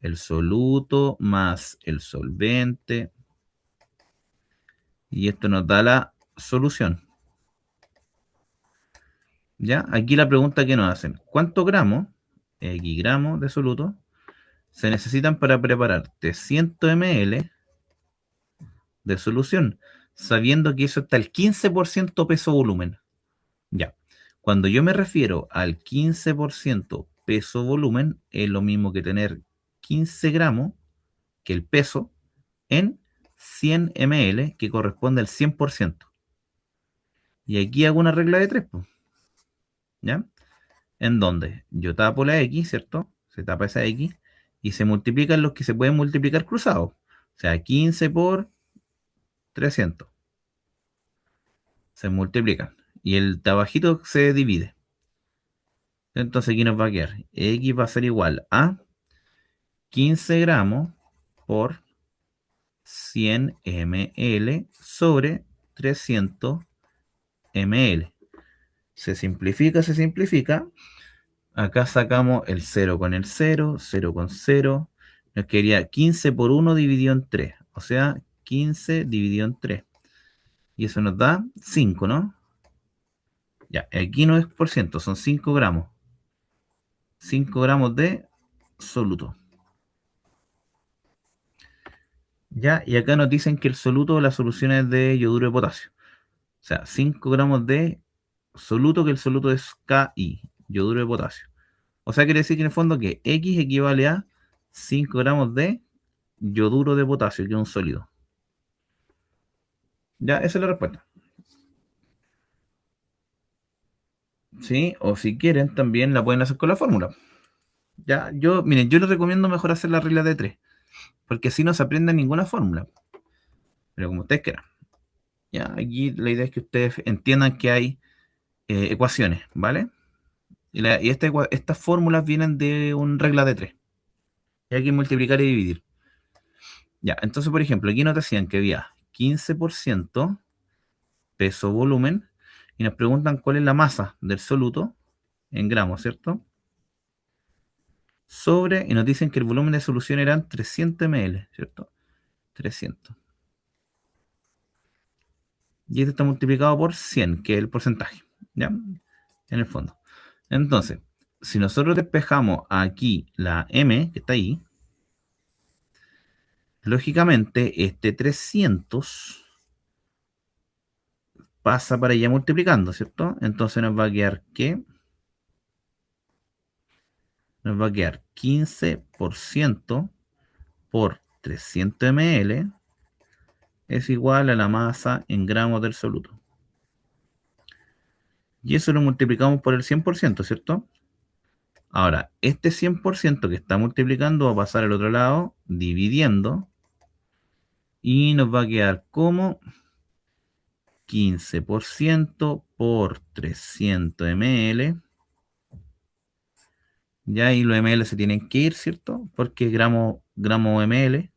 el soluto más el solvente, y esto nos da la solución. ¿Ya? Aquí la pregunta que nos hacen, ¿cuántos gramos, X gramos de soluto, se necesitan para preparar 300 ml de solución? Sabiendo que eso está el 15% peso volumen. Ya. Cuando yo me refiero al 15% peso volumen, es lo mismo que tener 15 gramos, que el peso, en 100 ml, que corresponde al 100%. Y aquí hago una regla de tres, pues, ¿ya? En donde yo tapo la X, ¿cierto? Se tapa esa X y se multiplican los que se pueden multiplicar cruzados. O sea, 15 por 300 se multiplican y el tabajito se divide. Entonces aquí nos va a quedar X va a ser igual a 15 gramos por 100 ml sobre 300 ml. Se simplifica. Acá sacamos el cero con el cero, cero con cero. Nos quedaría 15 por uno dividido en 3. O sea, 15 dividido en 3. Y eso nos da 5, ¿no? Ya, aquí no es por ciento, son 5 gramos. 5 gramos de soluto. Ya, y acá nos dicen que el soluto, la solución es de yoduro de potasio. O sea, 5 gramos de soluto, que el soluto es Ki, yoduro de potasio. O sea, quiere decir que en el fondo que X equivale a 5 gramos de yoduro de potasio, que es un sólido. Ya, esa es la respuesta. Sí, o si quieren, también la pueden hacer con la fórmula. Ya, miren, yo les recomiendo mejor hacer la regla de tres, porque así no se aprende ninguna fórmula. Pero como ustedes quieran. Ya, aquí la idea es que ustedes entiendan que hay ecuaciones, ¿vale? Y estas fórmulas vienen de una regla de tres. Y hay que multiplicar y dividir. Ya, entonces, por ejemplo, aquí nos decían que había 15% peso volumen y nos preguntan cuál es la masa del soluto en gramos, ¿cierto? Sobre, y nos dicen que el volumen de solución eran 300 ml, ¿cierto? 300. Y esto está multiplicado por 100, que es el porcentaje, ¿ya? En el fondo. Entonces, si nosotros despejamos aquí la M, que está ahí, lógicamente este 300 pasa para allá multiplicando, ¿cierto? Entonces nos va a quedar que nos va a quedar 15% por 300 ml es igual a la masa en gramos del soluto. Y eso lo multiplicamos por el 100%, ¿cierto? Ahora, este 100% que está multiplicando va a pasar al otro lado, dividiendo, y nos va a quedar como 15% por 300 ml. Ya, y los ml se tienen que ir, ¿cierto? Porque es gramo ml.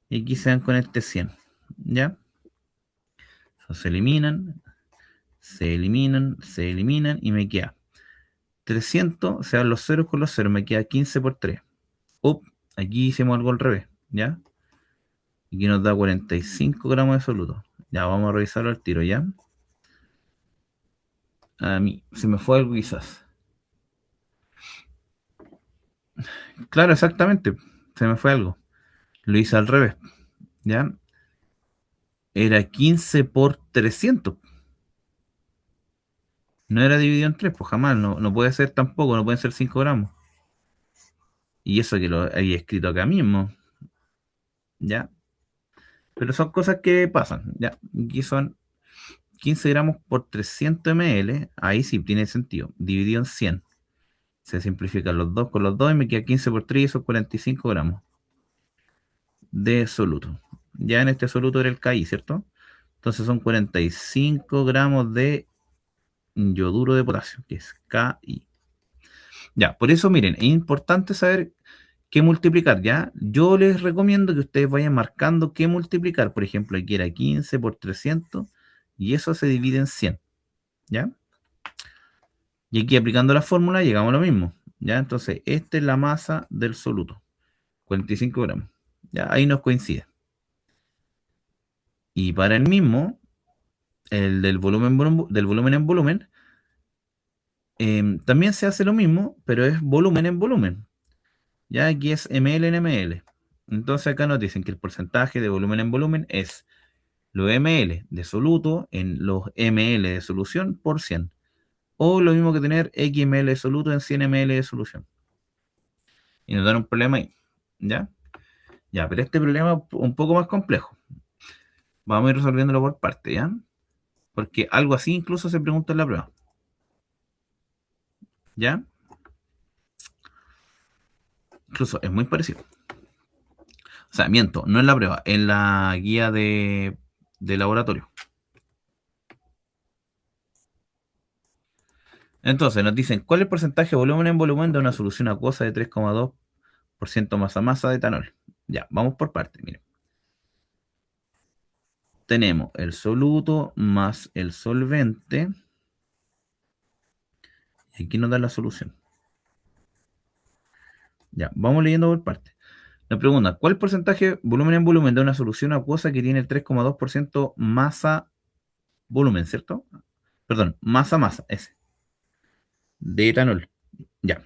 Y aquí se dan con este 100. ¿Ya? Eso se eliminan y me queda 300, se dan los ceros con los ceros, me queda 15 por 3. Up, aquí hicimos algo al revés, ¿ya? Aquí nos da 45 gramos de soluto. Ya, vamos a revisarlo al tiro, ¿ya? A mí, se me fue algo quizás. Claro, exactamente, se me fue algo. Lo hice al revés, ¿ya? Era 15 por 300. No era dividido en 3, pues jamás, no puede ser tampoco, no pueden ser 5 gramos. Y eso que lo había escrito acá mismo, ¿ya? Pero son cosas que pasan, ¿ya? Aquí son 15 gramos por 300 ml, ahí sí tiene sentido, dividido en 100. Se simplifican los dos con los dos y me queda 15 por 3 y eso 45 gramos de soluto. Ya en este soluto era el KI, ¿cierto? Entonces son 45 gramos de yoduro de potasio, que es KI. Ya, por eso miren, es importante saber qué multiplicar, ¿ya? Yo les recomiendo que ustedes vayan marcando qué multiplicar. Por ejemplo, aquí era 15 por 300 y eso se divide en 100, ¿ya? Y aquí aplicando la fórmula llegamos a lo mismo, ¿ya? Entonces, esta es la masa del soluto, 45 gramos. Ya, ahí nos coincide. Y para el mismo, el del volumen en volumen, también se hace lo mismo, pero es volumen en volumen. Ya aquí es ml en ml. Entonces acá nos dicen que el porcentaje de volumen en volumen es los ml de soluto en los ml de solución por 100. O lo mismo que tener xml de soluto en 100 ml de solución. Y nos dan un problema ahí. ¿Ya? Ya, pero este problema es un poco más complejo. Vamos a ir resolviéndolo por parte, ¿ya? Porque algo así incluso se pregunta en la prueba. ¿Ya? Incluso es muy parecido. O sea, miento, no en la prueba, en la guía de laboratorio. Entonces nos dicen, ¿cuál es el porcentaje de volumen en volumen de una solución acuosa de 3,2% masa masa de etanol? Ya, vamos por partes, miren. Tenemos el soluto más el solvente. Y aquí nos da la solución. Ya, vamos leyendo por partes. Nos pregunta, ¿cuál porcentaje volumen en volumen de una solución acuosa que tiene el 3,2% masa volumen, ¿cierto? Perdón, masa masa, ese, de etanol. Ya,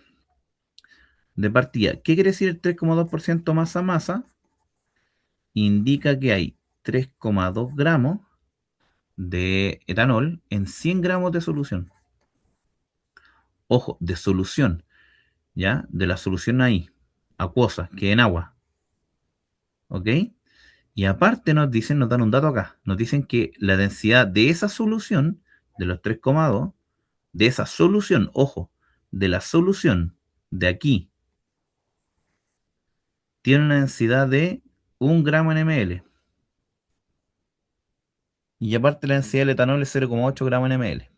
de partida. ¿Qué quiere decir el 3,2% masa masa? Indica que hay 3,2 gramos de etanol en 100 gramos de solución. Ojo, de solución, ¿ya? De la solución ahí, acuosa, que en agua, ¿ok? Y aparte nos dan un dato acá, nos dicen que la densidad de esa solución, de los 3,2, de esa solución, ojo, de la solución de aquí, tiene una densidad de 1 gramo en ml. Y aparte la densidad del etanol es 0,8 gramos en ml.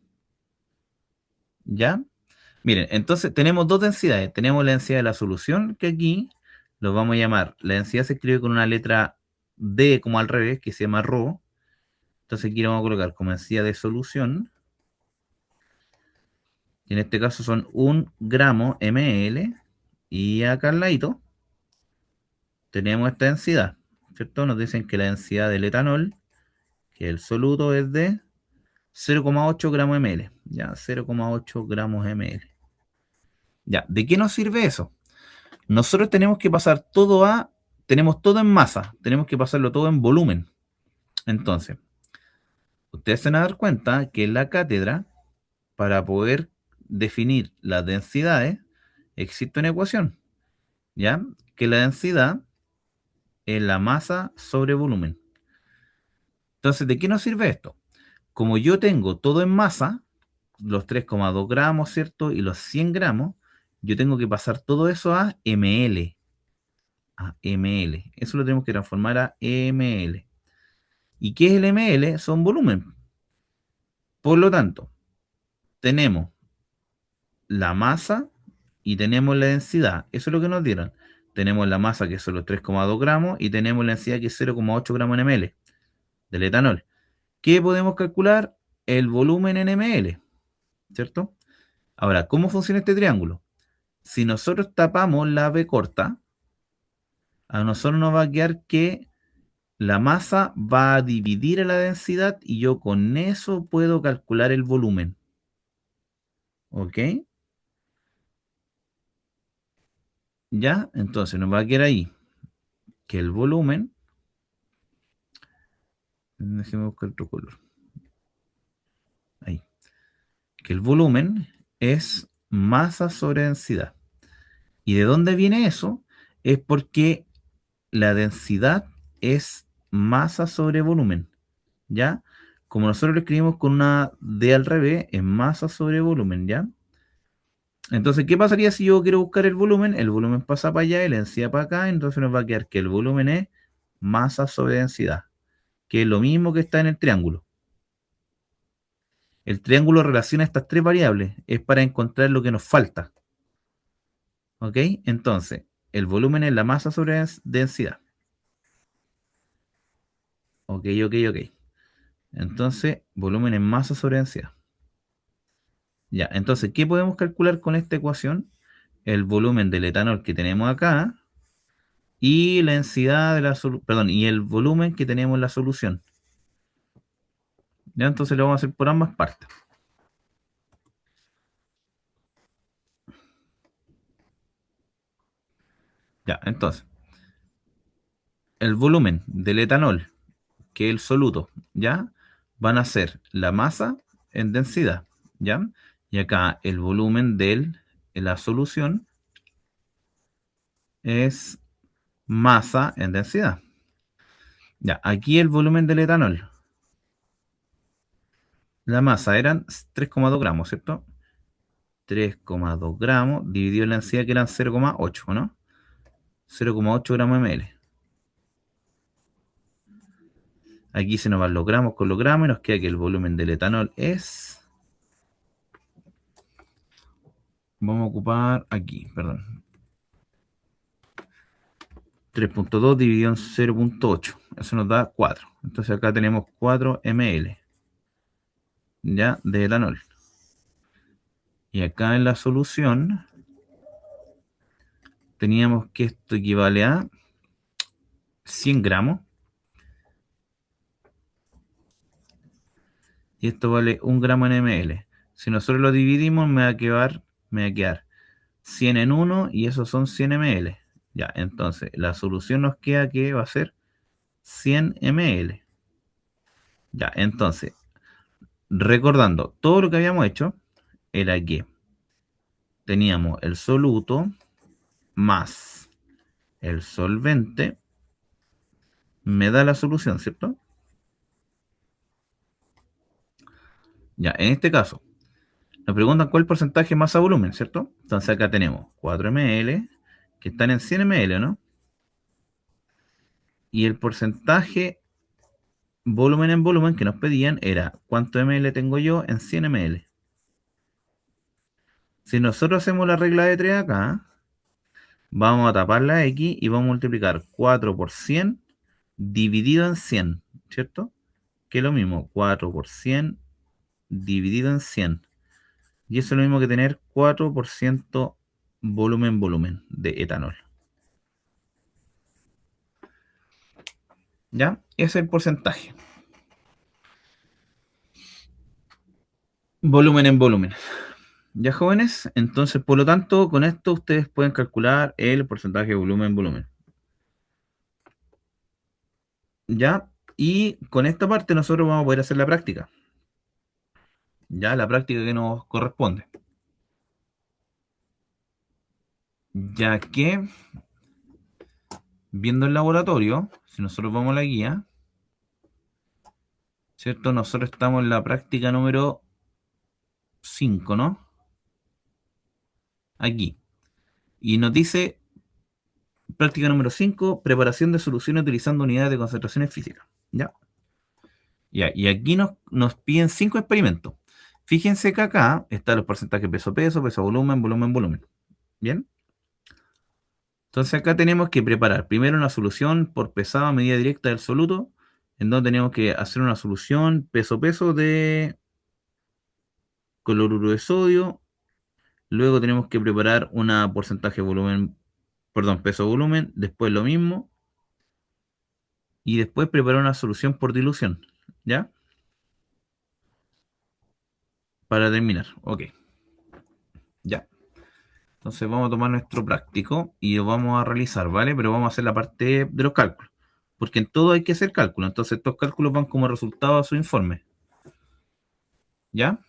¿Ya? Miren, entonces tenemos dos densidades. Tenemos la densidad de la solución, que aquí lo vamos a llamar, la densidad se escribe con una letra D como al revés, que se llama ρ. Entonces aquí lo vamos a colocar como densidad de solución. Y en este caso son 1 gramo ml. Y acá al ladito tenemos esta densidad, ¿cierto? Nos dicen que la densidad del etanol, que el soluto es de 0,8 gramos ml. Ya, 0,8 gramos ml. Ya, ¿de qué nos sirve eso? Nosotros tenemos que pasar tenemos todo en masa, tenemos que pasarlo todo en volumen. Entonces, ustedes se van a dar cuenta que en la cátedra, para poder definir las densidades, existe una ecuación, ¿ya? Que la densidad es la masa sobre volumen. Entonces, ¿de qué nos sirve esto? Como yo tengo todo en masa, los 3,2 gramos, ¿cierto? Y los 100 gramos, yo tengo que pasar todo eso a ml. A ml. Eso lo tenemos que transformar a ml. ¿Y qué es el ml? Son volumen. Por lo tanto, tenemos la masa y tenemos la densidad. Eso es lo que nos dieron. Tenemos la masa que son los 3,2 gramos y tenemos la densidad que es 0,8 gramos en ml del etanol. ¿Qué podemos calcular? El volumen en ml, ¿cierto? Ahora, ¿cómo funciona este triángulo? Si nosotros tapamos la B corta, a nosotros nos va a quedar que la masa va a dividir a la densidad y yo con eso puedo calcular el volumen. ¿Ok? ¿Ya? Entonces nos va a quedar ahí que el volumen, déjeme buscar otro color, ahí, que el volumen es masa sobre densidad. ¿Y de dónde viene eso? Es porque la densidad es masa sobre volumen, ¿ya? Como nosotros lo escribimos con una D al revés, es masa sobre volumen, ¿ya? Entonces, ¿qué pasaría si yo quiero buscar el volumen? El volumen pasa para allá y la densidad para acá, entonces nos va a quedar que el volumen es masa sobre densidad, que es lo mismo que está en el triángulo. El triángulo relaciona estas tres variables, es para encontrar lo que nos falta, ¿ok? Entonces, el volumen es la masa sobre densidad, ¿ok? ¿Ok? ¿Ok? Entonces, volumen es masa sobre densidad. Ya, entonces, ¿qué podemos calcular con esta ecuación? El volumen del etanol que tenemos acá y la densidad de la solución, perdón, y el volumen que tenemos en la solución. Ya, entonces lo vamos a hacer por ambas partes. Ya, entonces, el volumen del etanol, que es el soluto, ¿ya? Van a ser la masa en densidad, ¿ya? Y acá el volumen de la solución es masa en densidad. Ya, aquí el volumen del etanol. La masa eran 3,2 gramos, ¿cierto? 3,2 gramos dividido en la densidad que eran 0,8, ¿no? 0,8 gramos ml. Aquí se nos van los gramos con los gramos y nos queda que el volumen del etanol es... Vamos a ocupar aquí, perdón. 3,2 dividido en 0,8. Eso nos da 4. Entonces acá tenemos 4 ml, ¿ya? De etanol. Y acá en la solución teníamos que esto equivale a 100 gramos. Y esto vale 1 gramo en ml. Si nosotros lo dividimos me va a quedar 100 en 1 y esos son 100 ml. Ya, entonces la solución nos queda que va a ser 100 ml. Ya, entonces, recordando, todo lo que habíamos hecho era que teníamos el soluto más el solvente, me da la solución, ¿cierto? Ya, en este caso, nos preguntan cuál porcentaje masa volumen, ¿cierto? Entonces acá tenemos 4 ml que están en 100 ml, ¿no? Y el porcentaje volumen en volumen que nos pedían era cuánto ml tengo yo en 100 ml. Si nosotros hacemos la regla de 3 acá, vamos a tapar la X y vamos a multiplicar 4 por 100 dividido en 100, ¿cierto? Que es lo mismo, 4 por 100 dividido en 100. Y eso es lo mismo que tener 4% volumen de etanol. ¿Ya? Ese es el porcentaje. Volumen en volumen. ¿Ya, jóvenes? Entonces, por lo tanto, con esto ustedes pueden calcular el porcentaje de volumen en volumen. ¿Ya? Y con esta parte nosotros vamos a poder hacer la práctica. ¿Ya? La práctica que nos corresponde. Ya que, viendo el laboratorio, si nosotros vamos a la guía, ¿cierto? Nosotros estamos en la práctica número 5, ¿no? Aquí. Y nos dice práctica número 5, preparación de soluciones utilizando unidades de concentraciones físicas. ¿Ya? Ya, y aquí nos piden 5 experimentos. Fíjense que acá están los porcentajes peso-peso, peso-volumen, volumen-volumen. ¿Bien? Entonces acá tenemos que preparar primero una solución por pesado a medida directa del soluto, en donde tenemos que hacer una solución peso-peso de cloruro de sodio. Luego tenemos que preparar una porcentaje volumen, perdón, peso-volumen, después lo mismo, y después preparar una solución por dilución. ¿Ya? Para terminar. Ok, ya. Entonces vamos a tomar nuestro práctico y lo vamos a realizar, ¿vale? Pero vamos a hacer la parte de los cálculos. Porque en todo hay que hacer cálculos. Entonces estos cálculos van como resultado a su informe. ¿Ya?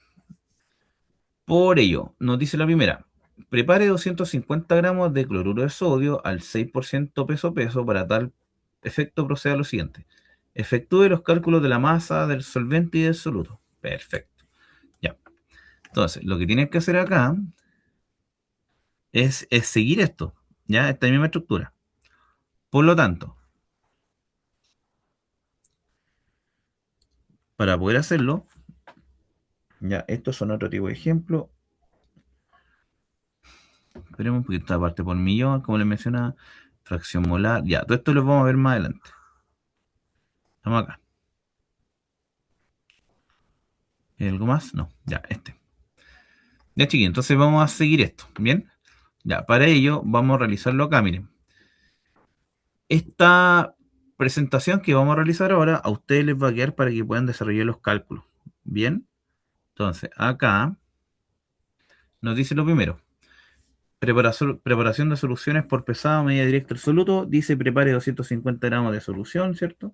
Por ello, nos dice la primera. Prepare 250 gramos de cloruro de sodio al 6% peso-peso. Para tal efecto proceda a lo siguiente. Efectúe los cálculos de la masa, del solvente y del soluto. Perfecto. Ya. Entonces, lo que tienes que hacer acá es seguir esto. ¿Ya? Esta misma estructura. Por lo tanto, para poder hacerlo, ya, estos son otro tipo de ejemplo. Esperemos un poquito esta parte por millón, como les mencionaba, fracción molar. Ya, todo esto lo vamos a ver más adelante. Vamos acá. ¿Algo más? No, ya, este. Ya, chiquillos, entonces vamos a seguir esto, ¿bien? Ya, para ello vamos a realizarlo acá, miren. Esta presentación que vamos a realizar ahora a ustedes les va a quedar para que puedan desarrollar los cálculos, ¿bien? Entonces, acá nos dice lo primero. Preparación de soluciones por pesado, medida directa absoluto. Dice prepare 250 gramos de solución, ¿cierto?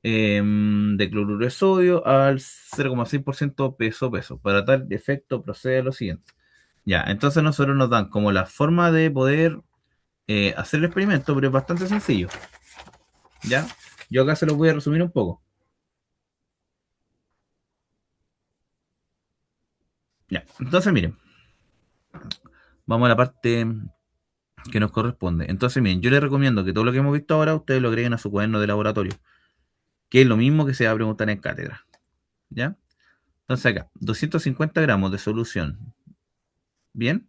De cloruro de sodio al 0,6% peso-peso. Para tal efecto procede a lo siguiente. Ya, entonces nosotros nos dan como la forma de poder hacer el experimento, pero es bastante sencillo. ¿Ya? Yo acá se los voy a resumir un poco. Ya, entonces miren, vamos a la parte que nos corresponde. Entonces miren, yo les recomiendo que todo lo que hemos visto ahora ustedes lo agreguen a su cuaderno de laboratorio, que es lo mismo que se va a preguntar en cátedra. ¿Ya? Entonces acá, 250 gramos de solución. ¿Bien?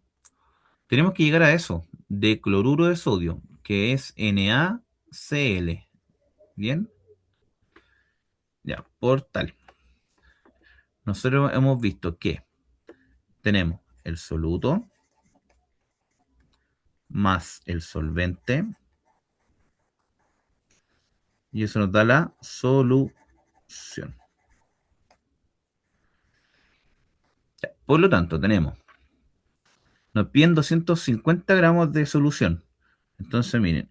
Tenemos que llegar a eso, de cloruro de sodio, que es NaCl. ¿Bien? Ya, por tal. Nosotros hemos visto que tenemos el soluto más el solvente y eso nos da la solución. Ya, por lo tanto, nos piden 250 gramos de solución. Entonces, miren,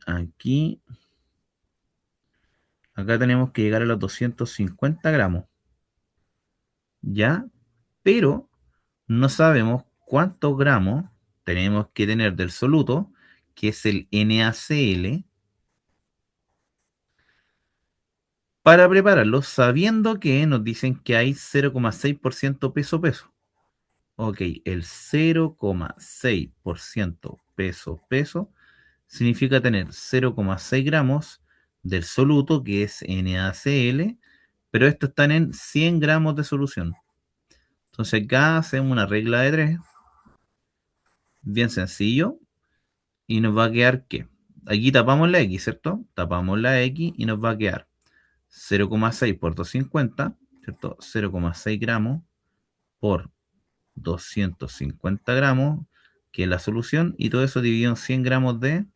acá tenemos que llegar a los 250 gramos. ¿Ya? Pero no sabemos cuántos gramos tenemos que tener del soluto, que es el NaCl, para prepararlo, sabiendo que nos dicen que hay 0,6% peso-peso. Ok, el 0,6% peso-peso significa tener 0,6 gramos del soluto, que es NaCl, pero estos están en 100 gramos de solución. Entonces acá hacemos una regla de 3, bien sencillo, y nos va a quedar que aquí tapamos la X, ¿cierto? Tapamos la X y nos va a quedar 0,6 por 250, ¿cierto? 0,6 gramos por 250 gramos, que es la solución, y todo eso dividido en 100 gramos de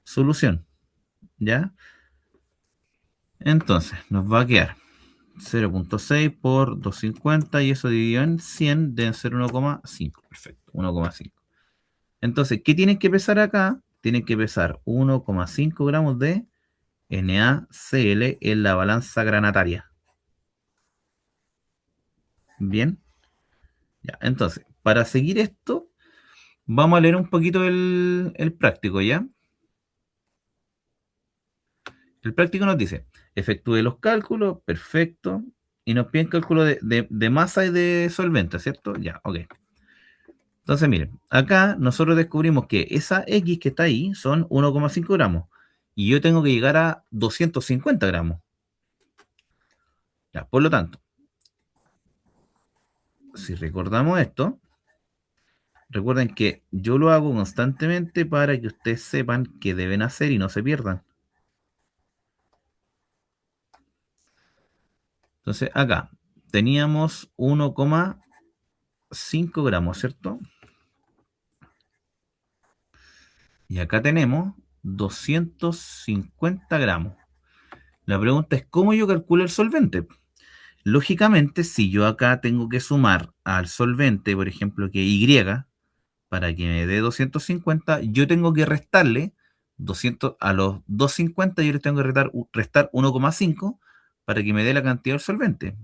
solución, ¿ya? Entonces, nos va a quedar 0,6 por 250 y eso dividido en 100 deben ser 1,5. Perfecto, 1,5. Entonces, ¿qué tienen que pesar acá? Tienen que pesar 1,5 gramos de NaCl en la balanza granataria. Bien, ya. Entonces, para seguir esto, vamos a leer un poquito el práctico, ¿ya? El práctico nos dice, efectúe los cálculos, perfecto, y nos piden cálculo de masa y de solvente, ¿cierto? Ya, ok. Entonces, miren, acá nosotros descubrimos que esa X que está ahí son 1,5 gramos, y yo tengo que llegar a 250 gramos. Ya, por lo tanto, si recordamos esto, recuerden que yo lo hago constantemente para que ustedes sepan qué deben hacer y no se pierdan. Entonces, acá teníamos 1,5 gramos, ¿cierto? Y acá tenemos 250 gramos. La pregunta es, ¿cómo yo calculo el solvente? Lógicamente, si yo acá tengo que sumar al solvente, por ejemplo, que Y, para que me dé 250, yo tengo que restarle 200, a los 250 yo les tengo que restar 1,5 para que me dé la cantidad del solvente.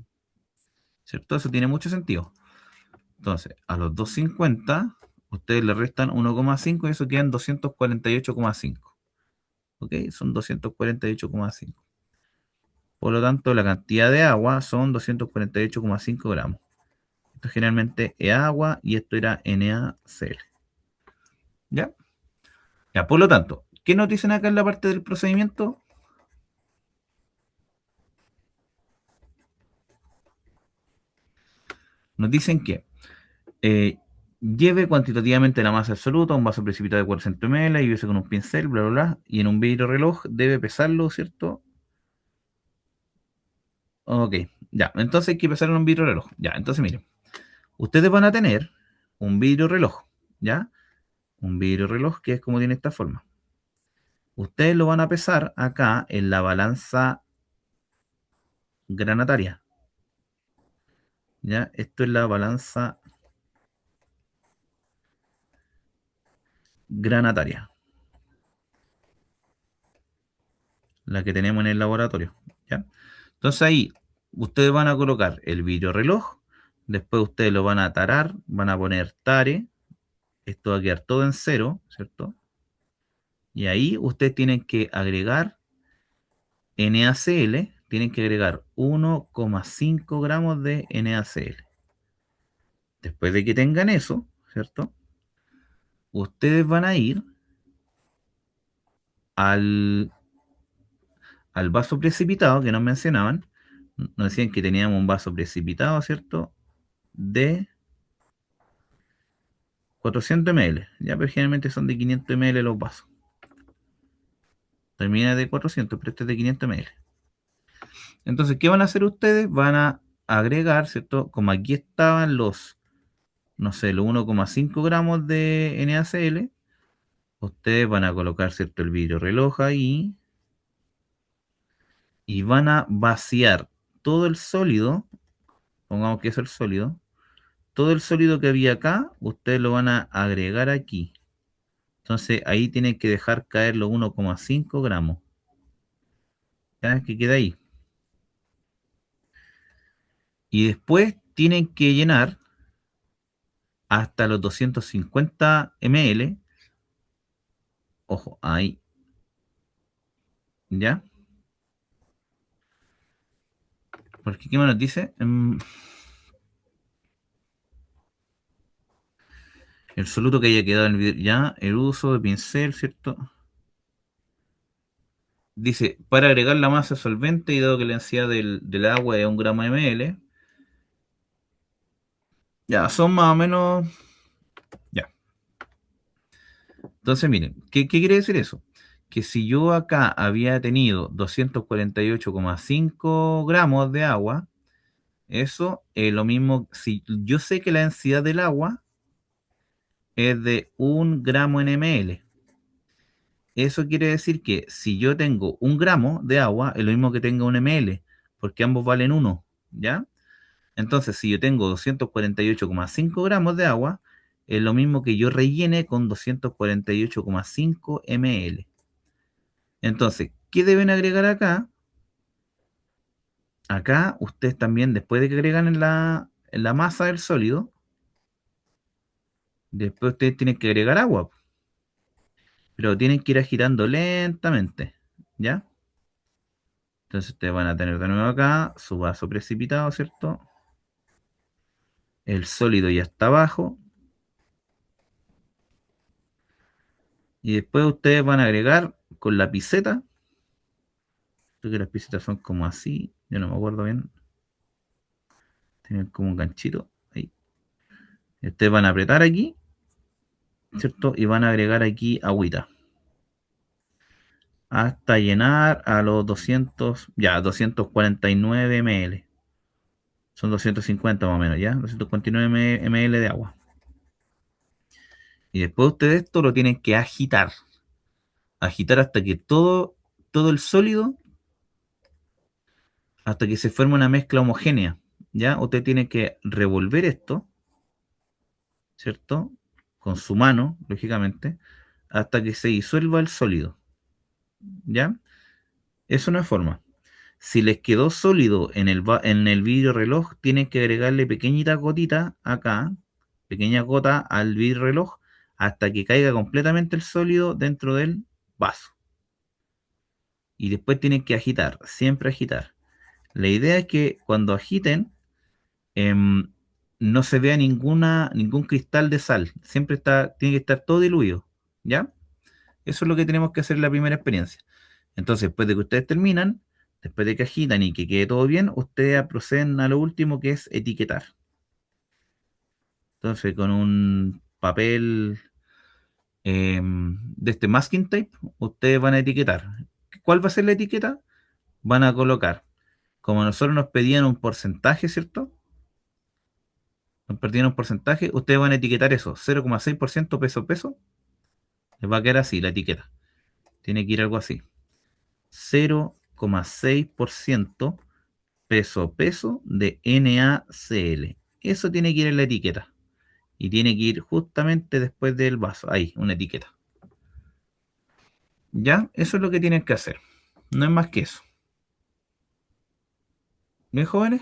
¿Cierto? Eso tiene mucho sentido. Entonces, a los 250, ustedes le restan 1,5 y eso quedan 248,5. ¿Ok? Son 248,5. Por lo tanto, la cantidad de agua son 248,5 gramos. Esto generalmente es agua y esto era NaCl. ¿Ya? Ya, por lo tanto, ¿qué nos dicen acá en la parte del procedimiento? Nos dicen que eh, lleve cuantitativamente la masa absoluta a un vaso precipitado de 400 ml y bese con un pincel, bla, bla, bla, y en un vidrio reloj debe pesarlo, ¿cierto? Ok, ya, entonces hay que pesarlo en un vidrio reloj. Ya, entonces miren, ustedes van a tener un vidrio reloj, ¿ya? Un vidrio reloj que es como tiene esta forma. Ustedes lo van a pesar acá en la balanza granataria, ¿ya? Esto es la balanza granataria, la que tenemos en el laboratorio, ¿ya? Entonces ahí ustedes van a colocar el vidrio reloj, después ustedes lo van a tarar, van a poner tare, esto va a quedar todo en cero, ¿cierto? Y ahí ustedes tienen que agregar NaCl, tienen que agregar 1,5 gramos de NaCl. Después de que tengan eso, ¿cierto? Ustedes van a ir al, al vaso precipitado que nos mencionaban. Nos decían que teníamos un vaso precipitado, ¿cierto? De 400 ml. Ya, pero generalmente son de 500 ml los vasos. Termina de 400, pero este es de 500 ml. Entonces, ¿qué van a hacer ustedes? Van a agregar, ¿cierto? Como aquí estaban los, no sé, los 1,5 gramos de NaCl, ustedes van a colocar, ¿cierto? El vidrio reloj ahí y van a vaciar todo el sólido, pongamos que es el sólido, todo el sólido que había acá, ustedes lo van a agregar aquí. Entonces ahí tienen que dejar caer los 1,5 gramos. ¿Ya? Que queda ahí. Y después tienen que llenar hasta los 250 ml. Ojo, ahí. ¿Ya? Porque ¿qué más nos dice? El soluto que haya quedado en el vidrio. Ya, el uso de pincel, ¿cierto? Dice, para agregar la masa solvente y dado que la densidad del agua es 1 gramo ml, ya, son más o menos, ya. Entonces, miren, ¿qué quiere decir eso? Que si yo acá había tenido 248,5 gramos de agua, eso es lo mismo, si yo sé que la densidad del agua es de 1 gramo en ml, eso quiere decir que si yo tengo 1 gramo de agua, es lo mismo que tenga 1 ml, porque ambos valen 1, ¿ya? Entonces, si yo tengo 248,5 gramos de agua, es lo mismo que yo rellene con 248,5 ml. Entonces, ¿qué deben agregar acá? Acá, ustedes también, después de que agregan en la masa del sólido, después ustedes tienen que agregar agua, pero tienen que ir agitando lentamente, ¿ya? Entonces ustedes van a tener de nuevo acá su vaso precipitado, ¿cierto? El sólido ya está abajo. Y después ustedes van a agregar con la piseta. Creo que las pisetas son como así. Yo no me acuerdo bien. Tienen como un ganchito. Ahí. Y ustedes van a apretar aquí, ¿cierto? Y van a agregar aquí agüita. Hasta llenar a los 200, ya, 249 ml. Son 250 más o menos, ¿ya? 249 ml de agua. Y después ustedes esto lo tienen que agitar. Agitar hasta que todo el sólido, hasta que se forme una mezcla homogénea. ¿Ya? Usted tiene que revolver esto, ¿cierto? Con su mano, lógicamente, hasta que se disuelva el sólido. ¿Ya? Es una forma. Si les quedó sólido en el vidrio reloj, tienen que agregarle pequeñita gotita acá, pequeña gota al vidrio reloj, hasta que caiga completamente el sólido dentro del vaso. Y después tienen que agitar, siempre agitar. La idea es que cuando agiten, em, no se vea ningún cristal de sal. Siempre tiene que estar todo diluido. ¿Ya? Eso es lo que tenemos que hacer en la primera experiencia. Entonces, después de que ustedes terminan, después de que agitan y que quede todo bien, ustedes proceden a lo último que es etiquetar. Entonces, con un papel de este masking tape, ustedes van a etiquetar. ¿Cuál va a ser la etiqueta? Van a colocar, como nosotros nos pedían un porcentaje, ¿cierto? Nos pedían un porcentaje, ustedes van a etiquetar eso, 0,6% peso peso, les va a quedar así la etiqueta. Tiene que ir algo así. 0,6% peso peso de NaCl. Eso tiene que ir en la etiqueta. Y tiene que ir justamente después del vaso. Ahí, una etiqueta. ¿Ya? Eso es lo que tienen que hacer. No es más que eso. ¿Bien, jóvenes?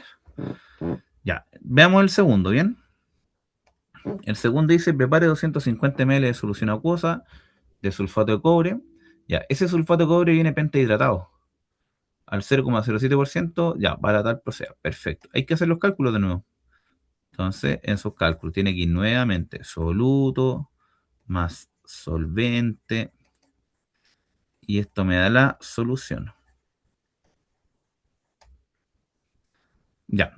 Ya. Veamos el segundo, ¿bien? El segundo dice, prepare 250 ml de solución acuosa de sulfato de cobre. Ya, ese sulfato de cobre viene pentahidratado. Al 0,07%, ya, para tal proceda. Perfecto. Hay que hacer los cálculos de nuevo. Entonces, en sus cálculos tiene que ir nuevamente soluto más solvente. Y esto me da la solución. Ya.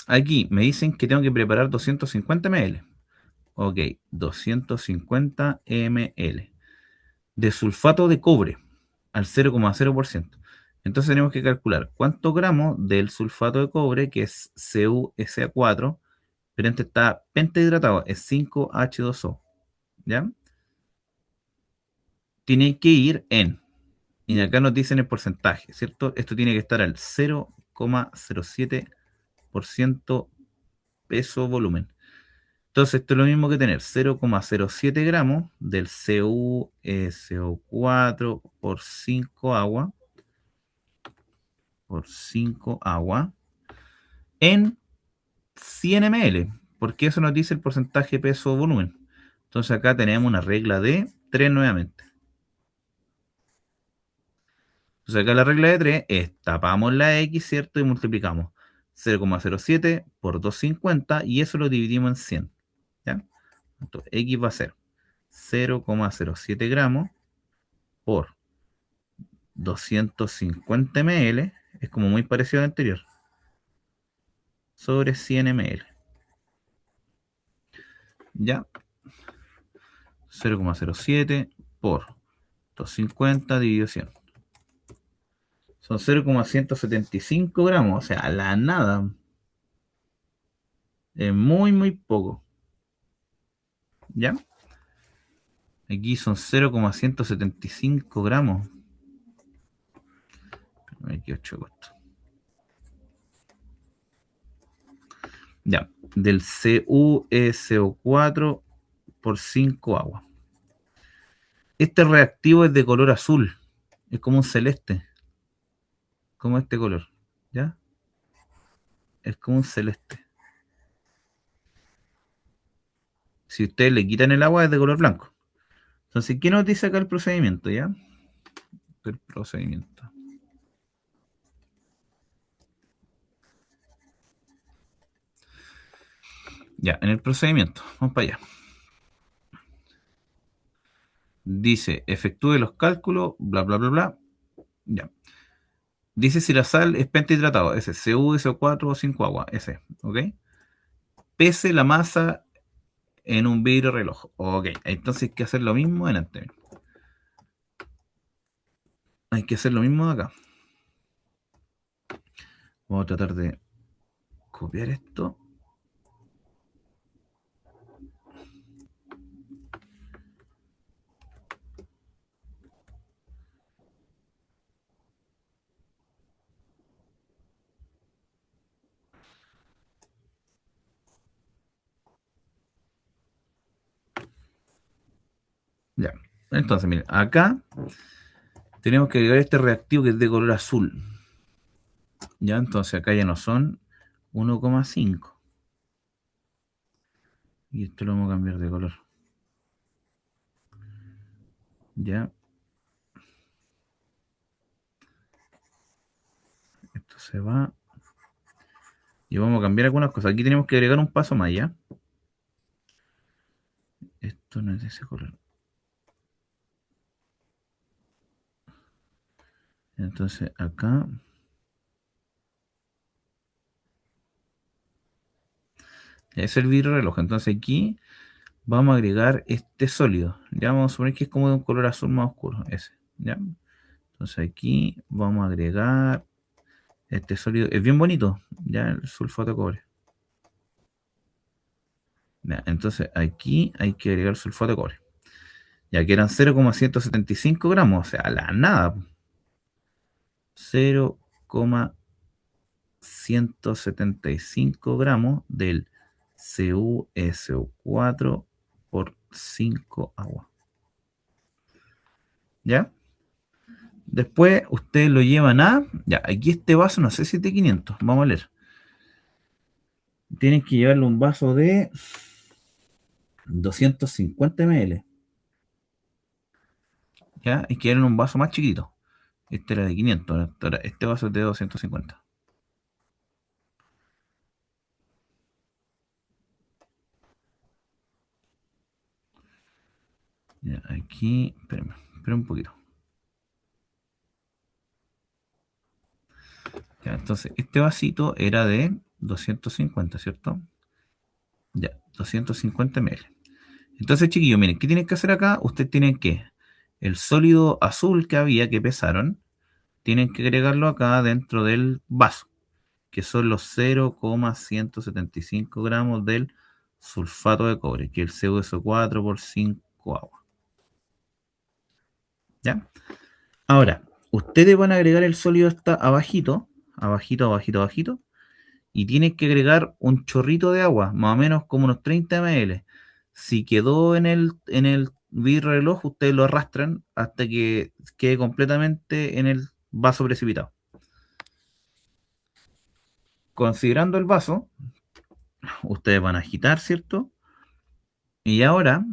Aquí me dicen que tengo que preparar 250 ml. Ok, 250 ml de sulfato de cobre al 0,0%. Entonces tenemos que calcular cuántos gramos del sulfato de cobre, que es CuSa4, pero este está pentahidratado, es 5H2O. ¿Ya? Tiene que ir en, y acá nos dicen el porcentaje, ¿cierto? Esto tiene que estar al 0,07% peso volumen. Entonces, esto es lo mismo que tener 0,07 gramos del CuSO4 por 5 agua en 100 ml, porque eso nos dice el porcentaje peso volumen. Entonces acá tenemos una regla de 3 nuevamente. Entonces acá la regla de 3 es tapamos la X, ¿cierto? Y multiplicamos 0,07 por 250 y eso lo dividimos en 100. ¿Ya? Entonces X va a ser 0,07 gramos por 250 ml, es como muy parecido al anterior, sobre 100 ml. ¿Ya? 0,07 por 250 dividido 100. Son 0,175 gramos, o sea, la nada. Es muy, muy poco. ¿Ya? Aquí son 0,175 gramos. Aquí 8 costo. Ya. Del CuSO4 por 5 agua. Este reactivo es de color azul. Es como un celeste. Como este color. ¿Ya? Es como un celeste. Si ustedes le quitan el agua, es de color blanco. Entonces, ¿qué nos dice acá el procedimiento? ¿Ya? El procedimiento. Ya, en el procedimiento, vamos para allá. Dice, efectúe los cálculos, bla, bla, bla, bla. Ya. Dice si la sal es pentahidratado, ese, Cu, SO4 o 5 agua, ese, ¿ok? Pese la masa en un vidrio reloj. Ok, entonces hay que hacer lo mismo en antes. Hay que hacer lo mismo de acá. Vamos a tratar de copiar esto. Ya. Entonces, miren, acá tenemos que agregar este reactivo que es de color azul. Ya, entonces acá ya no son 1,5. Y esto lo vamos a cambiar de color. Ya, esto se va. Y vamos a cambiar algunas cosas. Aquí tenemos que agregar un paso más, ¿ya? Esto no es de ese color. Entonces acá es el vidrio reloj. Entonces aquí vamos a agregar este sólido. Ya vamos a suponer que es como de un color azul más oscuro. Ese. ¿Ya? Entonces aquí vamos a agregar este sólido. Es bien bonito. Ya el sulfato de cobre. Ya, entonces aquí hay que agregar sulfato de cobre. Ya que eran 0,175 gramos. O sea, la nada. 0,175 gramos del CuSO4 por 5 agua. ¿Ya? Después ustedes lo llevan a. Ya, aquí este vaso, no sé si es de 500. Vamos a leer. Tienen que llevarle un vaso de 250 ml. ¿Ya? Y quieren un vaso más chiquito. Este era de 500. Este vaso es de 250. Ya, aquí. Espérenme, esperen un poquito. Ya, entonces, este vasito era de 250, ¿cierto? Ya, 250 ml. Entonces, chiquillos, miren, ¿qué tienen que hacer acá? Ustedes tienen que, el sólido azul que había, que pesaron, tienen que agregarlo acá dentro del vaso, que son los 0,175 gramos del sulfato de cobre, que es el CuSO4 por 5 agua. ¿Ya? Ahora, ustedes van a agregar el sólido hasta abajito, abajito, abajito, abajito, y tienen que agregar un chorrito de agua, más o menos como unos 30 ml. Si quedó en el vidrio reloj, ustedes lo arrastran hasta que quede completamente en el vaso precipitado. Considerando el vaso, ustedes van a agitar, ¿cierto? Y ahora,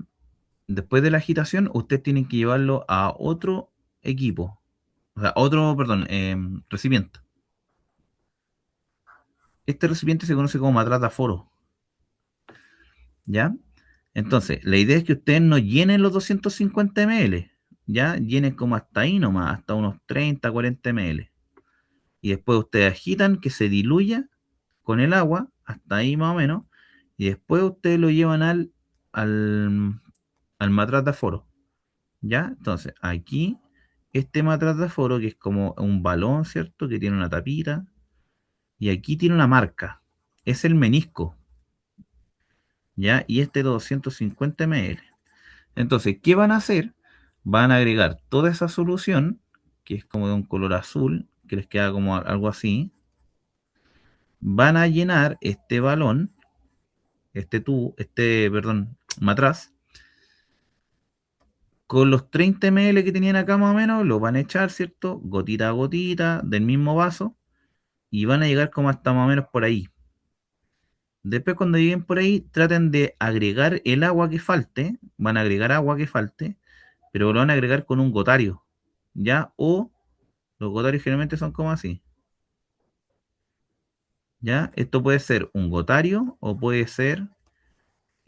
después de la agitación, ustedes tienen que llevarlo a otro equipo, o sea, otro, perdón, recipiente. Este recipiente se conoce como matraz de aforo, ¿ya? Entonces, la idea es que ustedes no llenen los 250 ml, ya llenen como hasta ahí nomás, hasta unos 30, 40 ml. Y después ustedes agitan que se diluya con el agua, hasta ahí más o menos, y después ustedes lo llevan al, al matraz de aforo, ¿ya? Entonces, aquí, este matraz de aforo, que es como un balón, ¿cierto? Que tiene una tapita, y aquí tiene una marca, es el menisco, ¿ya? Y este 250 ml. Entonces, ¿qué van a hacer? Van a agregar toda esa solución, que es como de un color azul, que les queda como algo así. Van a llenar este balón, perdón, matraz, con los 30 ml que tenían acá más o menos, lo van a echar, ¿cierto? Gotita a gotita del mismo vaso, y van a llegar como hasta más o menos por ahí. Después, cuando lleguen por ahí, traten de agregar el agua que falte, van a agregar agua que falte, pero lo van a agregar con un gotario, ¿ya? O los gotarios generalmente son como así, ¿ya? Esto puede ser un gotario o puede ser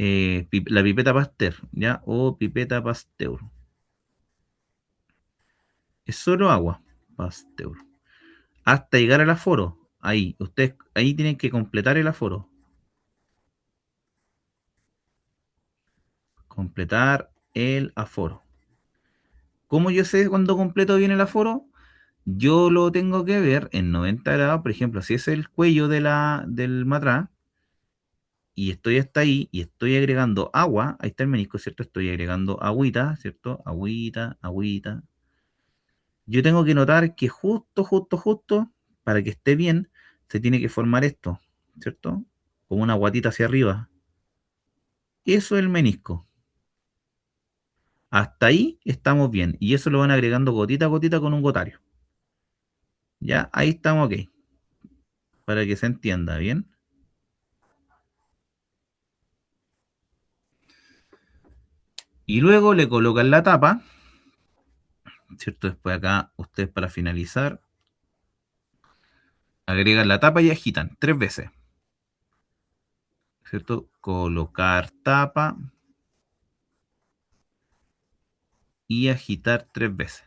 la pipeta Pasteur, ¿ya? O pipeta Pasteur. Es solo agua, Pasteur. Hasta llegar al aforo. Ahí, ustedes ahí tienen que completar el aforo. Completar el aforo. ¿Cómo yo sé cuando completo bien el aforo? Yo lo tengo que ver en 90 grados, por ejemplo, si es el cuello del matraz y estoy hasta ahí y estoy agregando agua, ahí está el menisco, ¿cierto? Estoy agregando agüita, ¿cierto? Agüita, agüita. Yo tengo que notar que justo, para que esté bien, se tiene que formar esto, ¿cierto? Como una guatita hacia arriba. Eso es el menisco. Hasta ahí estamos bien. Y eso lo van agregando gotita a gotita con un gotario. Ya, ahí estamos ok. Para que se entienda bien. Y luego le colocan la tapa, ¿cierto? Después acá, ustedes para finalizar, agregan la tapa y agitan 3 veces, ¿cierto? Colocar tapa y agitar 3 veces.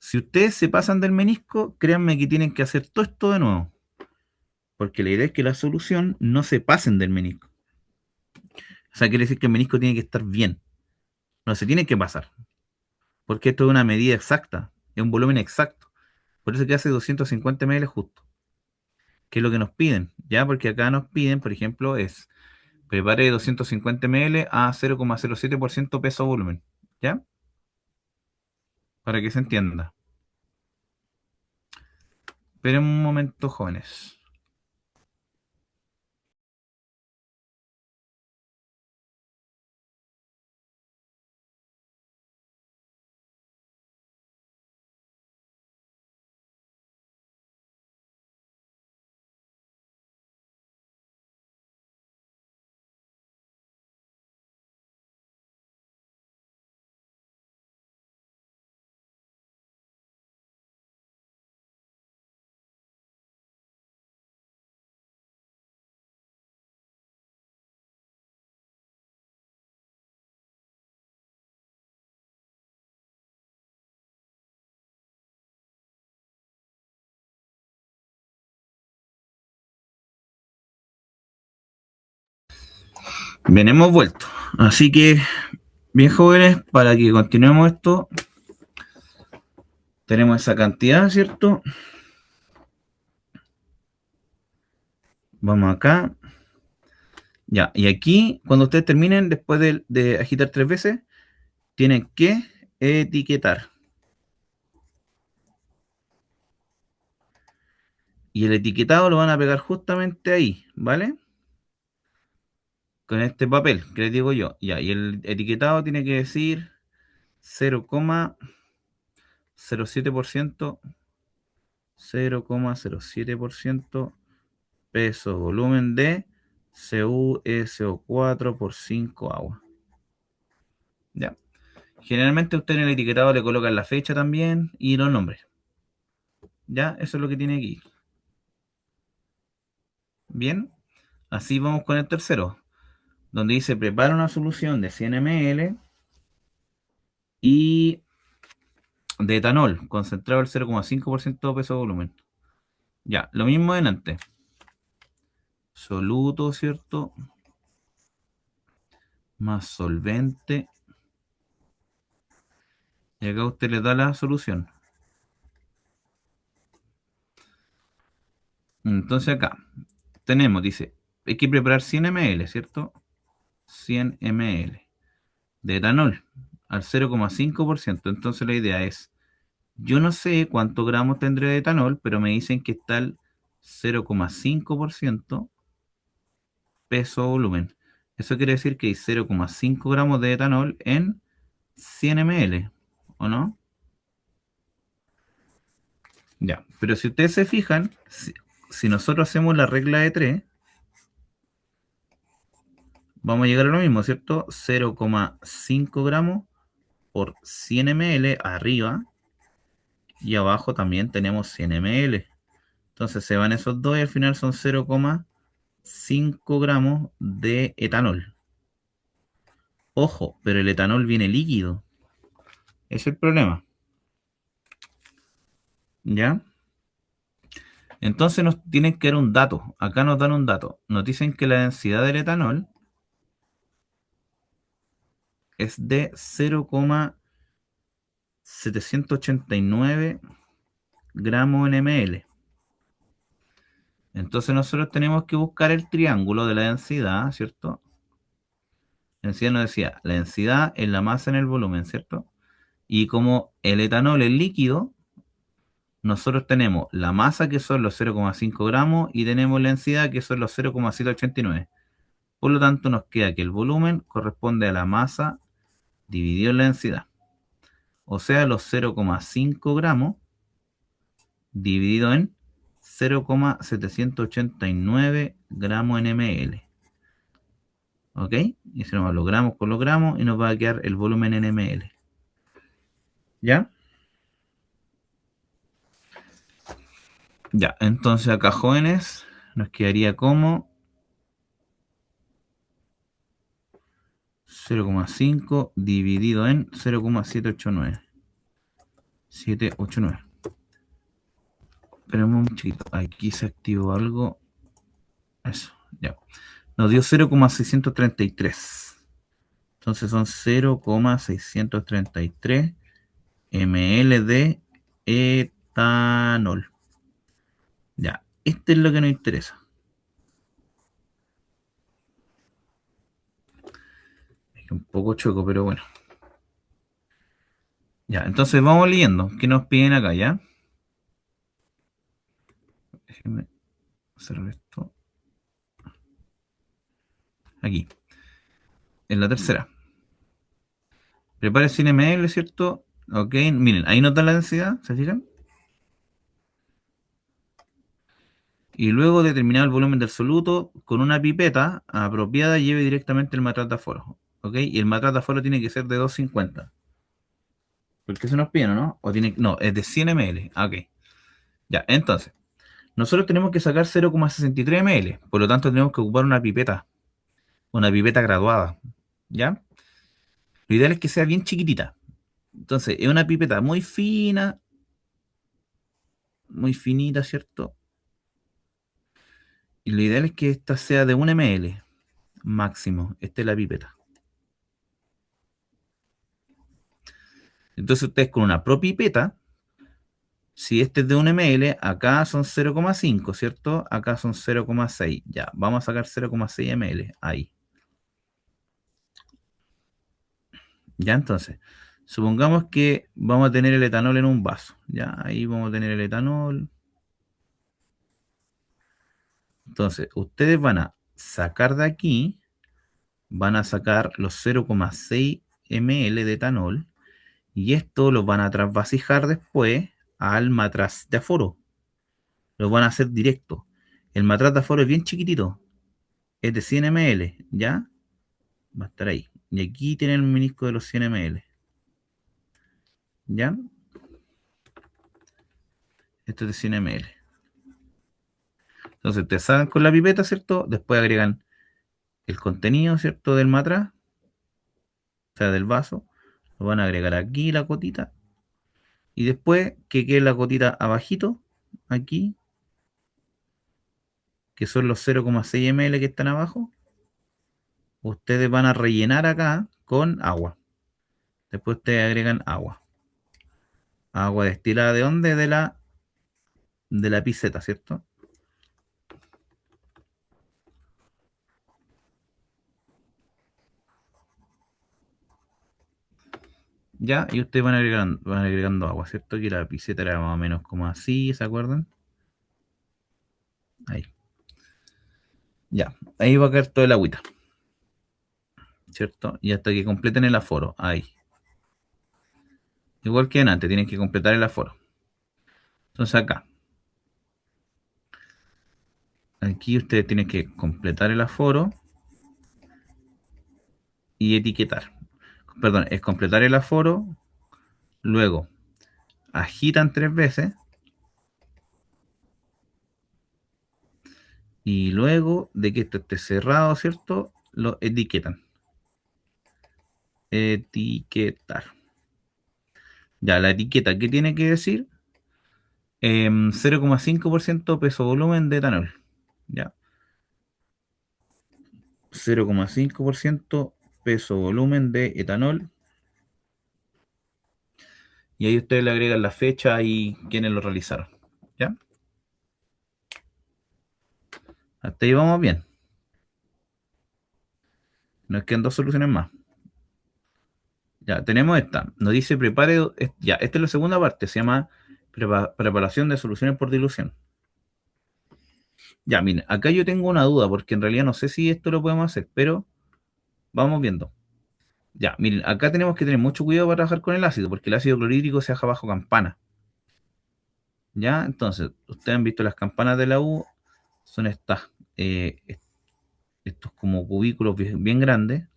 Si ustedes se pasan del menisco, créanme que tienen que hacer todo esto de nuevo, porque la idea es que la solución no se pasen del menisco. O sea, quiere decir que el menisco tiene que estar bien, no se tiene que pasar, porque esto es una medida exacta, es un volumen exacto. Por eso que hace 250 ml justo, que es lo que nos piden, ¿ya? Porque acá nos piden, por ejemplo, es prepare 250 ml a 0,07% peso volumen, ¿ya? Para que se entienda. Pero un momento, jóvenes. Bien, hemos vuelto. Así que, bien jóvenes, para que continuemos esto, tenemos esa cantidad, ¿cierto? Vamos acá. Ya, y aquí, cuando ustedes terminen, después de agitar 3 veces, tienen que etiquetar. Y el etiquetado lo van a pegar justamente ahí, ¿vale? Con este papel que les digo yo. Ya, y el etiquetado tiene que decir 0,07%, 0,07% peso volumen de CuSO4 por 5 agua. Ya. Generalmente usted en el etiquetado le colocan la fecha también y los nombres. Ya, eso es lo que tiene aquí. Bien, así vamos con el tercero, donde dice prepara una solución de 100 ml y de etanol, concentrado al 0,5% peso volumen. Ya, lo mismo de antes. Soluto, ¿cierto? Más solvente. Y acá usted le da la solución. Entonces acá tenemos, dice, hay que preparar 100 ml, ¿cierto? 100 ml de etanol al 0,5%. Entonces la idea es, yo no sé cuántos gramos tendré de etanol, pero me dicen que está el 0,5% peso volumen. Eso quiere decir que hay 0,5 gramos de etanol en 100 ml, ¿o no? Ya, pero si ustedes se fijan, si nosotros hacemos la regla de 3, vamos a llegar a lo mismo, ¿cierto? 0,5 gramos por 100 ml arriba y abajo también tenemos 100 ml. Entonces se van esos dos y al final son 0,5 gramos de etanol. Ojo, pero el etanol viene líquido. Ese es el problema. ¿Ya? Entonces nos tienen que dar un dato. Acá nos dan un dato. Nos dicen que la densidad del etanol es de 0,789 gramos en ml. Entonces nosotros tenemos que buscar el triángulo de la densidad, ¿cierto? La densidad nos decía, la densidad es la masa en el volumen, ¿cierto? Y como el etanol es líquido, nosotros tenemos la masa que son los 0,5 gramos y tenemos la densidad que son los 0,789. Por lo tanto, nos queda que el volumen corresponde a la masa dividido en la densidad. O sea, los 0,5 gramos dividido en 0,789 gramos en ml. ¿Ok? Y se nos va los gramos con los gramos y nos va a quedar el volumen en ml. ¿Ya? Ya, entonces acá jóvenes nos quedaría como 0,5 dividido en 0,789. 789. Esperemos un chiquito. Aquí se activó algo. Eso, ya. Nos dio 0,633. Entonces son 0,633 ml de etanol. Ya, este es lo que nos interesa. Es un poco choco, pero bueno. Ya, entonces vamos leyendo. ¿Qué nos piden acá, ya? Déjenme cerrar esto. Aquí, en la tercera. Prepare 100 ml, ¿cierto? Ok, miren, ahí nos da la densidad, ¿se fijan? Y luego determinar el volumen del soluto con una pipeta apropiada lleve directamente el matrataforo. ¿Ok? Y el matrataforo tiene que ser de 250. Porque se nos pide, ¿no? O tiene, no, es de 100 ml. Ok. Ya, entonces, nosotros tenemos que sacar 0,63 ml. Por lo tanto, tenemos que ocupar una pipeta graduada. ¿Ya? Lo ideal es que sea bien chiquitita. Entonces, es una pipeta muy fina, muy finita, ¿cierto? Y lo ideal es que esta sea de 1 ml máximo. Esta es la pipeta. Entonces, ustedes con una propipeta, si este es de 1 ml, acá son 0,5, ¿cierto? Acá son 0,6. Ya, vamos a sacar 0,6 ml. Ahí. Ya, entonces, supongamos que vamos a tener el etanol en un vaso. Ya, ahí vamos a tener el etanol. Entonces, ustedes van a sacar de aquí, van a sacar los 0,6 ml de etanol y esto lo van a trasvasijar después al matraz de aforo. Lo van a hacer directo. El matraz de aforo es bien chiquitito, es de 100 ml, ¿ya? Va a estar ahí. Y aquí tienen el menisco de los 100 ml, ¿ya? Esto es de 100 ml. Entonces te sacan con la pipeta, ¿cierto? Después agregan el contenido, ¿cierto? Del matraz, o sea, del vaso. Lo van a agregar aquí la gotita. Y después que quede la gotita abajito, aquí, que son los 0,6 ml que están abajo, ustedes van a rellenar acá con agua. Después ustedes agregan agua. Agua destilada de dónde? De la piseta, ¿cierto? Ya, y ustedes van agregando agua, ¿cierto? Que la piseta era más o menos como así, ¿se acuerdan? Ahí. Ya, ahí va a caer todo el agüita, ¿cierto? Y hasta que completen el aforo, ahí. Igual que en antes, tienen que completar el aforo. Entonces acá, aquí ustedes tienen que completar el aforo y etiquetar. Perdón, es completar el aforo, luego agitan 3 veces Y luego de que esto esté cerrado, ¿cierto? Lo etiquetan. Etiquetar. Ya, la etiqueta, ¿qué tiene que decir? 0,5% peso volumen de etanol. Ya, 0,5% peso volumen de etanol. Y ahí ustedes le agregan la fecha y quiénes lo realizaron. ¿Ya? Hasta ahí vamos bien. Nos quedan dos soluciones más. Ya, tenemos esta. Nos dice prepare. Ya, esta es la segunda parte. Se llama preparación de soluciones por dilución. Ya, miren, acá yo tengo una duda porque en realidad no sé si esto lo podemos hacer, pero vamos viendo. Ya, miren, acá tenemos que tener mucho cuidado para trabajar con el ácido porque el ácido clorhídrico se baja bajo campana. Ya, entonces, ustedes han visto las campanas de la U, son estas, estos como cubículos bien, bien grandes.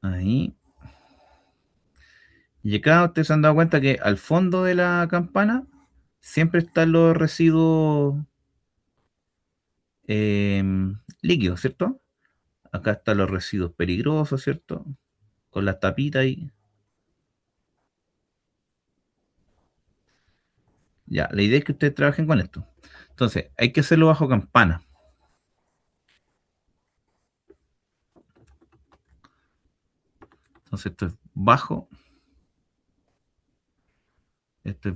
Ahí. Y acá ustedes se han dado cuenta que al fondo de la campana siempre están los residuos eh, líquidos, ¿cierto? Acá están los residuos peligrosos, ¿cierto? Con las tapitas ahí. Ya, la idea es que ustedes trabajen con esto. Entonces, hay que hacerlo bajo campana. Entonces, esto es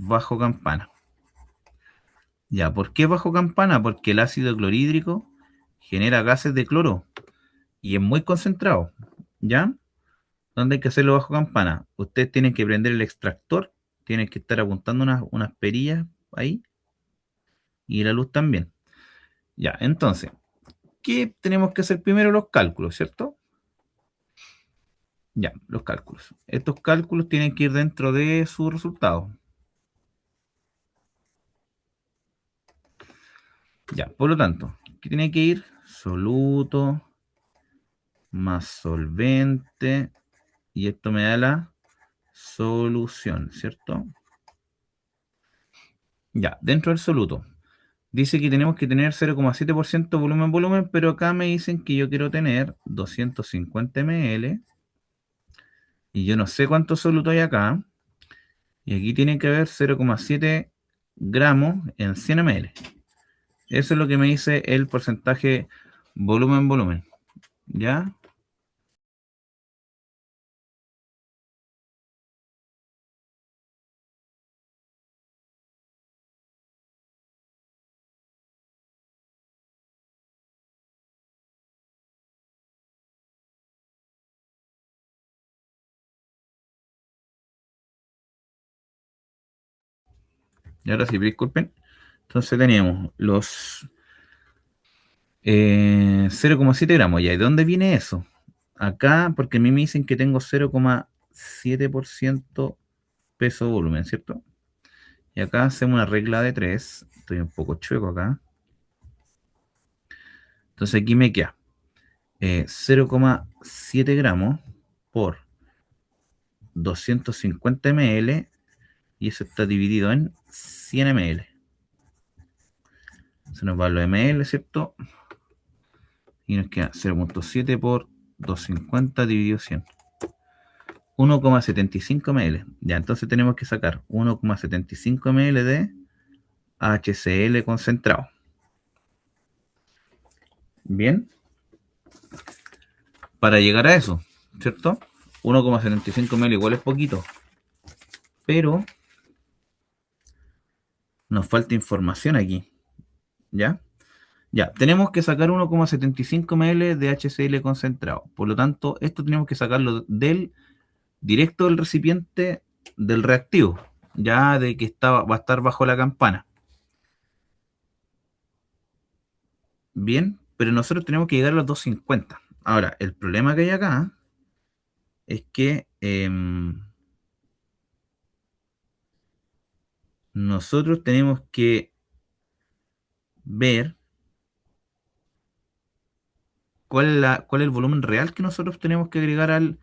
bajo campana. Ya, ¿por qué bajo campana? Porque el ácido clorhídrico genera gases de cloro y es muy concentrado. ¿Ya? ¿Dónde hay que hacerlo bajo campana? Ustedes tienen que prender el extractor, tienen que estar apuntando unas perillas ahí y la luz también. Ya, entonces, ¿qué tenemos que hacer primero? Los cálculos, ¿cierto? Ya, los cálculos. Estos cálculos tienen que ir dentro de su resultado. Ya, por lo tanto, ¿qué tiene que ir? Soluto más solvente y esto me da la solución, ¿cierto? Ya, dentro del soluto. Dice que tenemos que tener 0,7% volumen, pero acá me dicen que yo quiero tener 250 ml y yo no sé cuánto soluto hay acá. Y aquí tiene que haber 0,7 gramos en 100 ml. Eso es lo que me dice el porcentaje volumen. ¿Ya? Y ahora sí, disculpen. Entonces teníamos los 0,7 gramos. ¿Ya? ¿Y de dónde viene eso? Acá, porque a mí me dicen que tengo 0,7% peso volumen, ¿cierto? Y acá hacemos una regla de 3. Estoy un poco chueco acá. Entonces aquí me queda 0,7 gramos por 250 ml y eso está dividido en 100 ml. Se nos va los ml, ¿cierto? Y nos queda 0,7 por 250 dividido 100. 1,75 ml. Ya, entonces tenemos que sacar 1,75 ml de HCl concentrado. Bien, para llegar a eso, ¿cierto? 1,75 ml igual es poquito, pero nos falta información aquí, ¿ya? Ya, tenemos que sacar 1,75 ml de HCl concentrado. Por lo tanto, esto tenemos que sacarlo del directo del recipiente del reactivo, ya de que va a estar bajo la campana. Bien, pero nosotros tenemos que llegar a los 250. Ahora, el problema que hay acá es que nosotros tenemos que ver cuál es el volumen real que nosotros tenemos que agregar al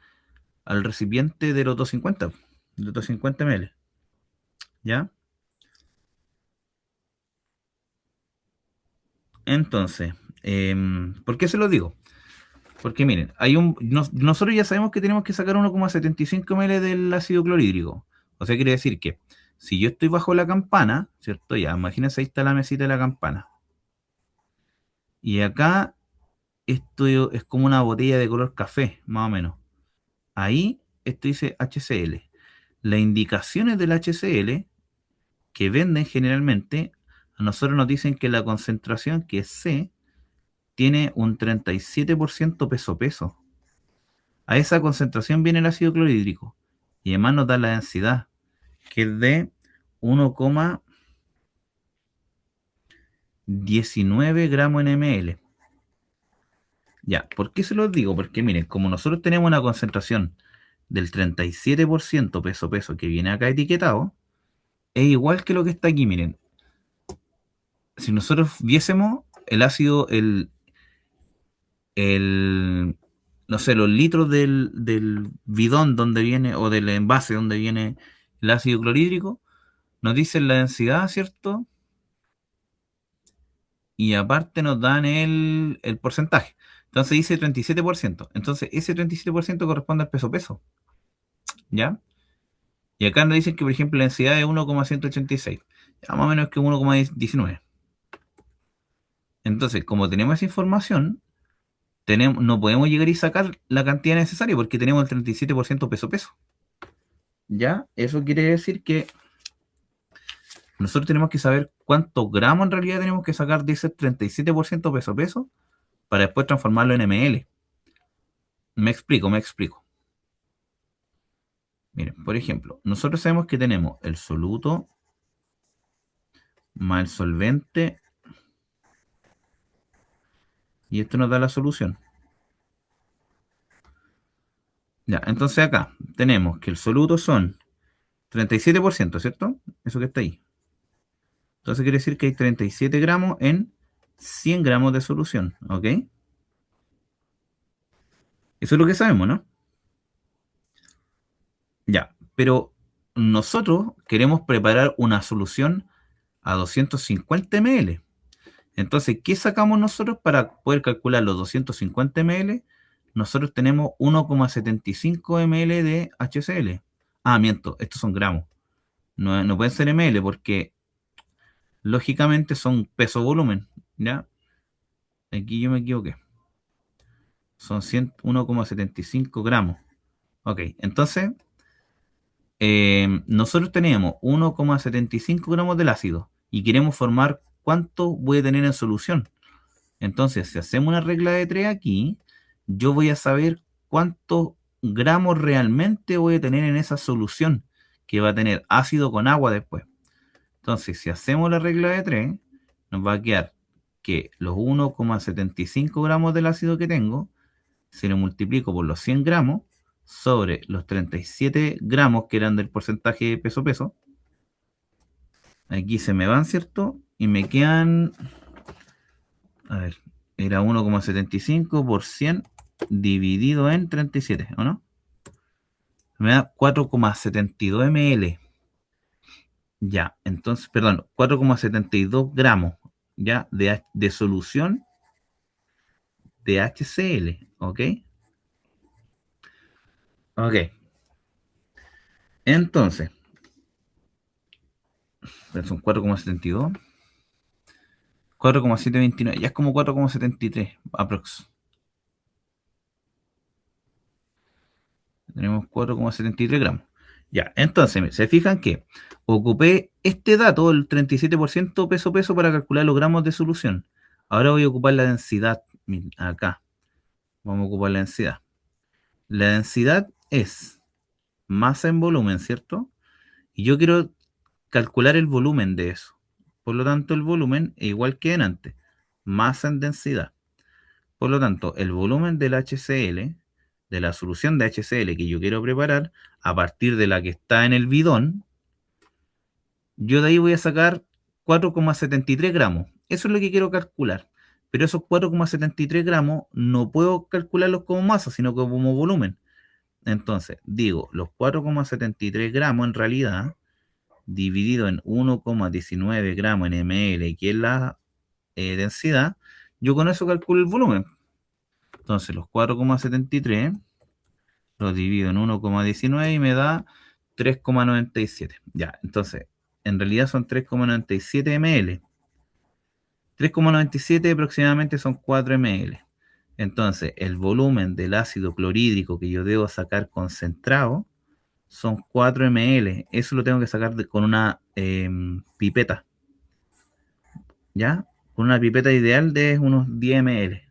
recipiente de los 250, de 250 ml. ¿Ya? Entonces, ¿por qué se lo digo? Porque miren, nosotros ya sabemos que tenemos que sacar 1,75 ml del ácido clorhídrico. O sea, quiere decir que si yo estoy bajo la campana, ¿cierto? Ya, imagínense, ahí está la mesita de la campana. Y acá esto es como una botella de color café, más o menos. Ahí esto dice HCl. Las indicaciones del HCl que venden generalmente, a nosotros nos dicen que la concentración, que es C, tiene un 37% peso-peso. A esa concentración viene el ácido clorhídrico. Y además nos da la densidad, que es de 1,19 gramos en ml. Ya, ¿por qué se los digo? Porque miren, como nosotros tenemos una concentración del 37% peso-peso que viene acá etiquetado, es igual que lo que está aquí, miren. Si nosotros viésemos el ácido, el, no sé, los litros del bidón donde viene, o del envase donde viene el ácido clorhídrico, nos dicen la densidad, ¿cierto? Y aparte nos dan el porcentaje. Entonces dice 37%. Entonces ese 37% corresponde al peso-peso, ¿ya? Y acá nos dicen que, por ejemplo, la densidad es 1,186. Ya más o menos que 1,19. Entonces, como tenemos esa información, no podemos llegar y sacar la cantidad necesaria porque tenemos el 37% peso-peso. ¿Ya? Eso quiere decir que nosotros tenemos que saber cuántos gramos en realidad tenemos que sacar de ese 37% peso-peso para después transformarlo en ml. Me explico, me explico. Miren, por ejemplo, nosotros sabemos que tenemos el soluto más el solvente y esto nos da la solución. Ya, entonces acá tenemos que el soluto son 37%, ¿cierto? Eso que está ahí. Entonces quiere decir que hay 37 gramos en 100 gramos de solución, ¿ok? Eso es lo que sabemos, ¿no? Ya, pero nosotros queremos preparar una solución a 250 ml. Entonces, ¿qué sacamos nosotros para poder calcular los 250 ml? Nosotros tenemos 1,75 ml de HCl. Ah, miento, estos son gramos. No, no pueden ser ml porque lógicamente son peso-volumen, ¿ya? Aquí yo me equivoqué. Son 1,75 gramos. Ok, entonces nosotros tenemos 1,75 gramos del ácido y queremos formar cuánto voy a tener en solución. Entonces, si hacemos una regla de 3 aquí, yo voy a saber cuántos gramos realmente voy a tener en esa solución, que va a tener ácido con agua después. Entonces, si hacemos la regla de 3, nos va a quedar que los 1,75 gramos del ácido que tengo, si lo multiplico por los 100 gramos, sobre los 37 gramos que eran del porcentaje peso-peso, aquí se me van, ¿cierto? Y me quedan, a ver, era 1,75 por 100 dividido en 37, ¿o no? Me da 4,72 ml. Ya, entonces, perdón, 4,72 gramos ya de solución de HCl, ¿ok? Ok, entonces, son 4,72, 4,729, ya es como 4,73 aprox. Tenemos 4,73 gramos. Ya, entonces, se fijan que ocupé este dato, el 37% peso-peso, para calcular los gramos de solución. Ahora voy a ocupar la densidad. Acá, vamos a ocupar la densidad. La densidad es masa en volumen, ¿cierto? Y yo quiero calcular el volumen de eso. Por lo tanto, el volumen es igual que en antes. Masa en densidad. Por lo tanto, el volumen del HCl, de la solución de HCl que yo quiero preparar, a partir de la que está en el bidón, yo de ahí voy a sacar 4,73 gramos. Eso es lo que quiero calcular. Pero esos 4,73 gramos no puedo calcularlos como masa, sino como volumen. Entonces, digo, los 4,73 gramos en realidad, dividido en 1,19 gramos en ml, que es densidad, yo con eso calculo el volumen. Entonces los 4,73 lo divido en 1,19 y me da 3,97. Ya, entonces, en realidad son 3,97 ml. 3,97 aproximadamente son 4 ml. Entonces, el volumen del ácido clorhídrico que yo debo sacar concentrado son 4 ml. Eso lo tengo que sacar con una pipeta, ¿ya? Con una pipeta ideal de unos 10 ml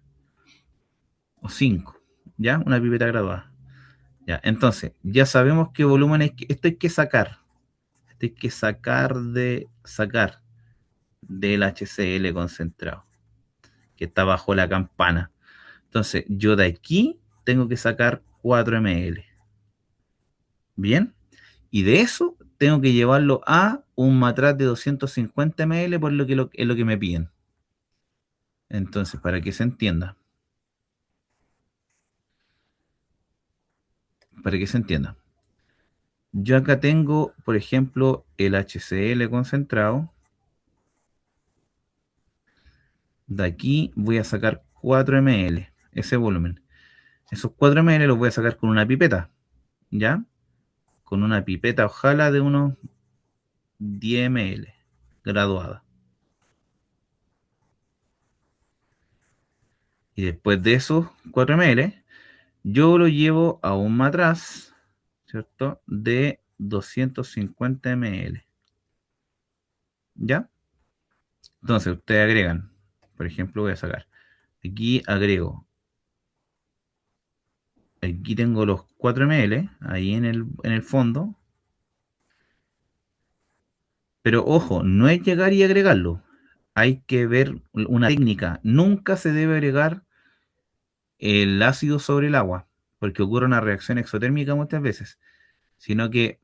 o 5, ¿ya? Una pipeta graduada. Ya, entonces, ya sabemos qué volumen es esto hay que sacar. Esto hay que sacar del HCl concentrado, que está bajo la campana. Entonces, yo de aquí tengo que sacar 4 ml. Bien, y de eso tengo que llevarlo a un matraz de 250 ml por es lo que me piden. Entonces, para que se entienda, para que se entienda. Yo acá tengo, por ejemplo, el HCl concentrado. De aquí voy a sacar 4 ml, ese volumen. Esos 4 ml los voy a sacar con una pipeta, ¿ya? Con una pipeta, ojalá de unos 10 ml, graduada. Y después de esos 4 ml, yo lo llevo a un matraz, ¿cierto? De 250 ml, ¿ya? Entonces, ustedes agregan, por ejemplo, voy a sacar, aquí agrego, aquí tengo los 4 ml, ahí en el fondo, pero ojo, no es llegar y agregarlo, hay que ver una técnica, nunca se debe agregar el ácido sobre el agua, porque ocurre una reacción exotérmica muchas veces, sino que,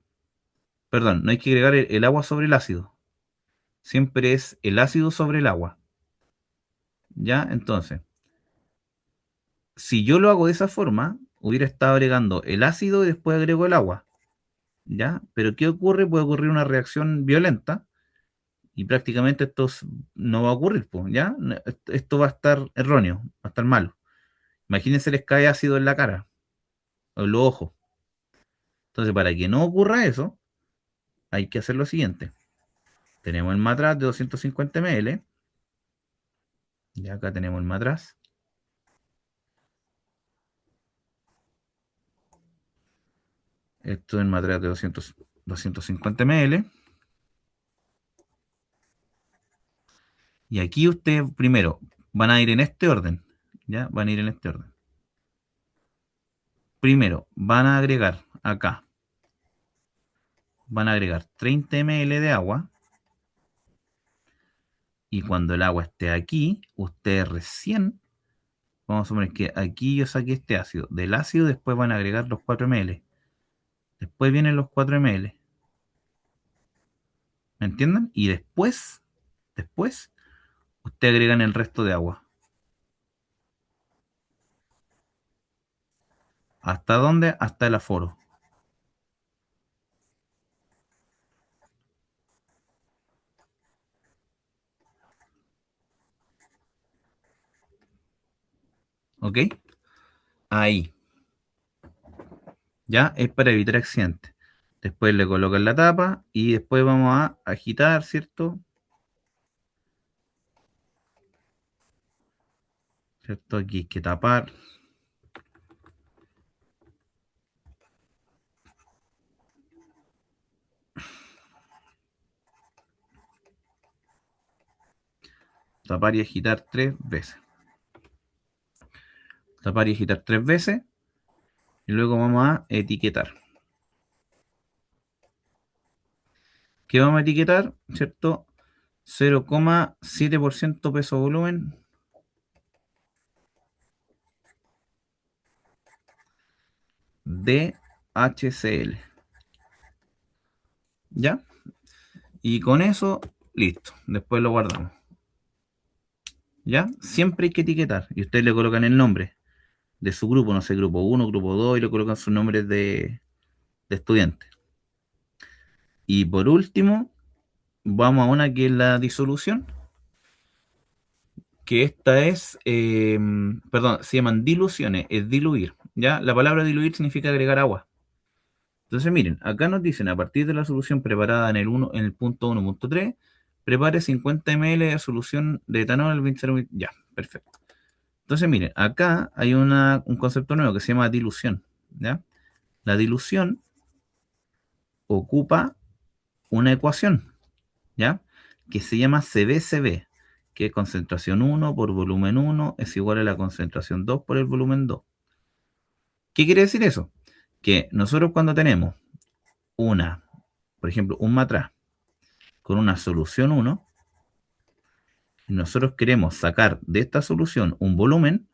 perdón, no hay que agregar el agua sobre el ácido, siempre es el ácido sobre el agua, ¿ya? Entonces, si yo lo hago de esa forma, hubiera estado agregando el ácido y después agrego el agua, ¿ya? Pero ¿qué ocurre? Puede ocurrir una reacción violenta y prácticamente no va a ocurrir, pues, ¿ya? Esto va a estar erróneo, va a estar malo. Imagínense les cae ácido en la cara o en los ojos. Entonces, para que no ocurra eso, hay que hacer lo siguiente. Tenemos el matraz de 250 ml. Ya acá tenemos el matraz. Esto es el matraz de 250 ml. Y aquí ustedes primero van a ir en este orden. Ya van a ir en este orden. Primero van a agregar acá. Van a agregar 30 ml de agua. Y cuando el agua esté aquí, ustedes recién, vamos a suponer que aquí yo saqué este ácido. Del ácido después van a agregar los 4 ml. Después vienen los 4 ml. ¿Me entienden? Y después, ustedes agregan el resto de agua. ¿Hasta dónde? Hasta el aforo. ¿Ok? Ahí. Ya es para evitar accidentes. Después le colocan la tapa y después vamos a agitar, ¿cierto? ¿Cierto? Aquí hay que tapar. Tapar y agitar 3 veces. Tapar y agitar 3 veces. Y luego vamos a etiquetar. ¿Qué vamos a etiquetar? ¿Cierto? 0,7% peso volumen de HCl. ¿Ya? Y con eso, listo. Después lo guardamos. ¿Ya? Siempre hay que etiquetar. Y ustedes le colocan el nombre de su grupo, no sé, grupo uno, grupo 2 y le colocan sus nombres de estudiantes. Y por último, vamos a una que es la disolución. que esta es, perdón, se llaman diluciones, es diluir, ¿ya? La palabra diluir significa agregar agua. Entonces, miren, acá nos dicen, a partir de la solución preparada en el punto 1.3, prepare 50 ml de solución de etanol al 20. Ya, perfecto. Entonces, miren, acá hay un concepto nuevo que se llama dilución, ¿ya? La dilución ocupa una ecuación, ¿ya? Que se llama CB/CB, que es concentración 1 por volumen 1 es igual a la concentración 2 por el volumen 2. ¿Qué quiere decir eso? Que nosotros cuando tenemos por ejemplo, un matraz con una solución 1, y nosotros queremos sacar de esta solución recuerden,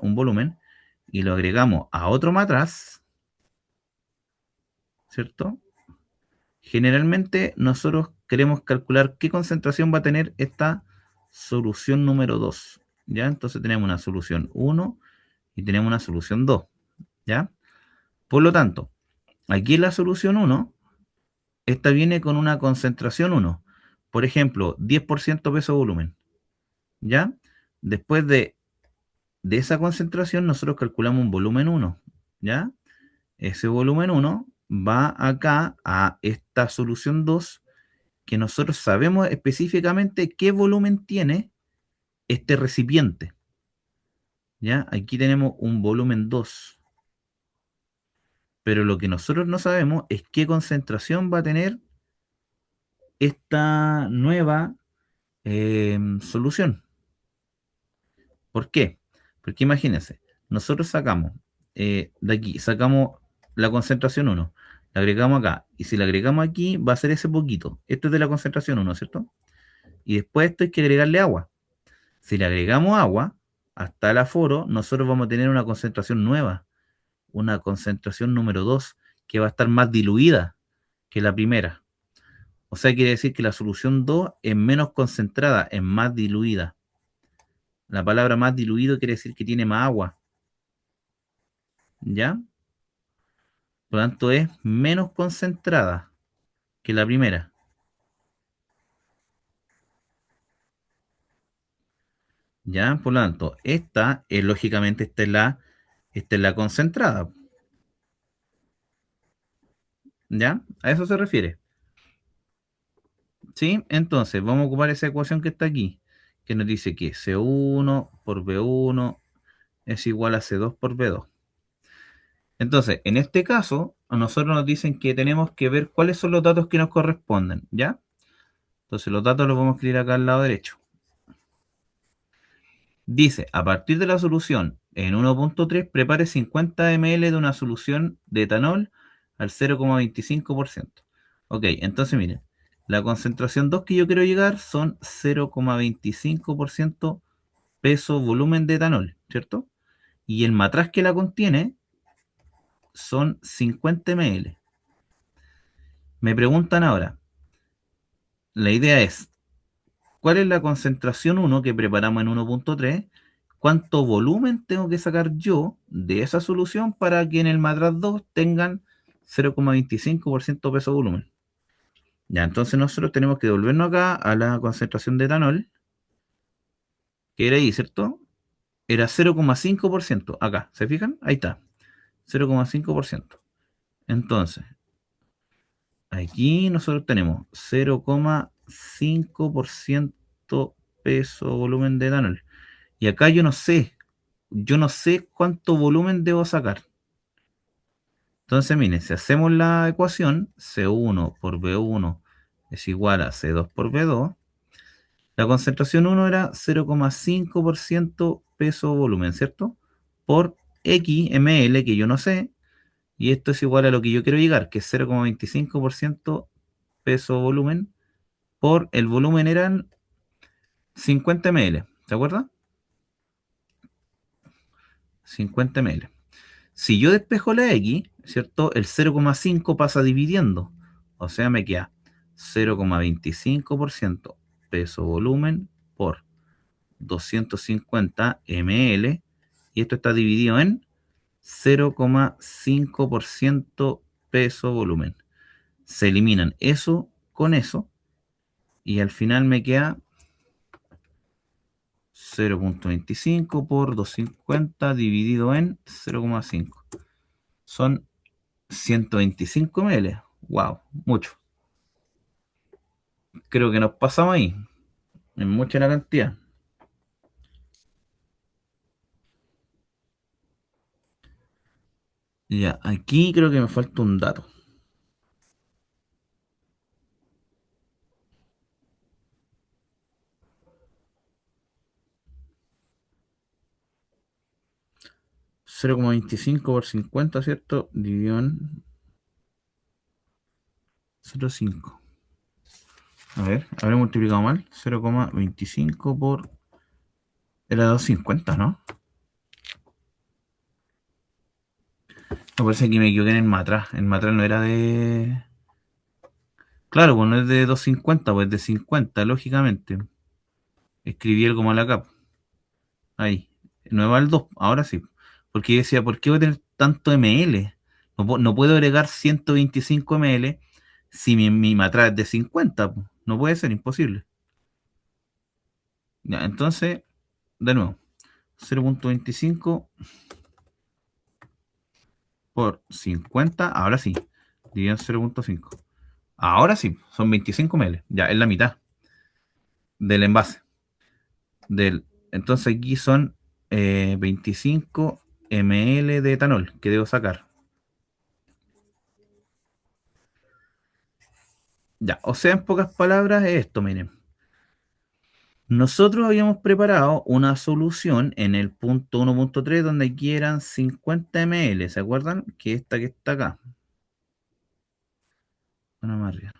un volumen, y lo agregamos a otro matraz, ¿cierto? Generalmente nosotros queremos calcular qué concentración va a tener esta solución número 2, ¿ya? Entonces tenemos una solución 1 y tenemos una solución 2, ¿ya? Por lo tanto, aquí en la solución 1, esta viene con una concentración 1. Por ejemplo, 10% peso volumen, ¿ya? Después de esa concentración, nosotros calculamos un volumen 1, ¿ya? Ese volumen 1 va acá a esta solución 2, que nosotros sabemos específicamente qué volumen tiene este recipiente, ¿ya? Aquí tenemos un volumen 2, pero lo que nosotros no sabemos es qué concentración va a tener esta nueva solución. ¿Por qué? Porque imagínense, nosotros sacamos de aquí, sacamos la concentración 1, la agregamos acá, y si la agregamos aquí va a ser ese poquito. Esto es de la concentración 1, ¿cierto? Y después esto hay que agregarle agua. Si le agregamos agua hasta el aforo, nosotros vamos a tener una concentración nueva, una concentración número 2, que va a estar más diluida que la primera. O sea, quiere decir que la solución 2 es menos concentrada, es más diluida. La palabra más diluido quiere decir que tiene más agua, ¿ya? Por lo tanto, es menos concentrada que la primera, ¿ya? Por lo tanto, esta es lógicamente, esta es la concentrada, ¿ya? A eso se refiere, ¿sí? Entonces, vamos a ocupar esa ecuación que está aquí, que nos dice que C1 por B1 es igual a C2 por B2. Entonces, en este caso, a nosotros nos dicen que tenemos que ver cuáles son los datos que nos corresponden, ¿ya? Entonces, los datos los vamos a escribir acá al lado derecho. Dice, a partir de la solución en 1.3, prepare 50 ml de una solución de etanol al 0,25%. Ok, entonces miren, la concentración 2 que yo quiero llegar son 0,25% peso volumen de etanol, ¿cierto? Y el matraz que la contiene son 50 ml. Me preguntan ahora, la idea es, ¿cuál es la concentración 1 que preparamos en 1.3? ¿Cuánto volumen tengo que sacar yo de esa solución para que en el matraz 2 tengan 0,25% peso volumen? Ya, entonces nosotros tenemos que devolvernos acá a la concentración de etanol, que era ahí, ¿cierto? Era 0,5%. Acá, ¿se fijan? Ahí está, 0,5%. Entonces, aquí nosotros tenemos 0,5% peso volumen de etanol. Y acá yo no sé cuánto volumen debo sacar. Entonces, miren, si hacemos la ecuación, C1 por B1 es igual a C2 por B2, la concentración 1 era 0,5% peso volumen, ¿cierto? Por X ml, que yo no sé, y esto es igual a lo que yo quiero llegar, que es 0,25% peso volumen, por el volumen eran 50 ml, ¿se acuerdan? 50 ml. Si yo despejo la X, ¿cierto? El 0,5 pasa dividiendo. O sea, me queda 0,25% peso volumen por 250 ml. Y esto está dividido en 0,5% peso volumen. Se eliminan eso con eso. Y al final me queda 0.25 por 250 dividido en 0,5. Son 125 ml. Wow, mucho. Creo que nos pasamos ahí. Es mucha la cantidad. Ya, aquí creo que me falta un dato. 0,25 por 50, ¿cierto? Dividido en 0,5. A ver, habré multiplicado mal. 0,25 por... Era 250, ¿no? Me parece que me equivoqué en el matraz. El matraz no era de... Claro, pues no es de 250, pues es de 50, lógicamente. Escribí algo mal acá. Ahí. No va al 2, ahora sí. Porque yo decía, ¿por qué voy a tener tanto ml? No puedo agregar 125 ml si mi matraz es de 50, po. No puede ser, imposible. Ya, entonces, de nuevo, 0.25 por 50, ahora sí, dividido en 0.5. Ahora sí, son 25 ml, ya es la mitad del envase. Entonces aquí son 25 ml de etanol que debo sacar. Ya, o sea, en pocas palabras es esto, miren. Nosotros habíamos preparado una solución en el punto 1.3 donde aquí eran 50 ml, ¿se acuerdan? Que esta que está acá. Una más arriba.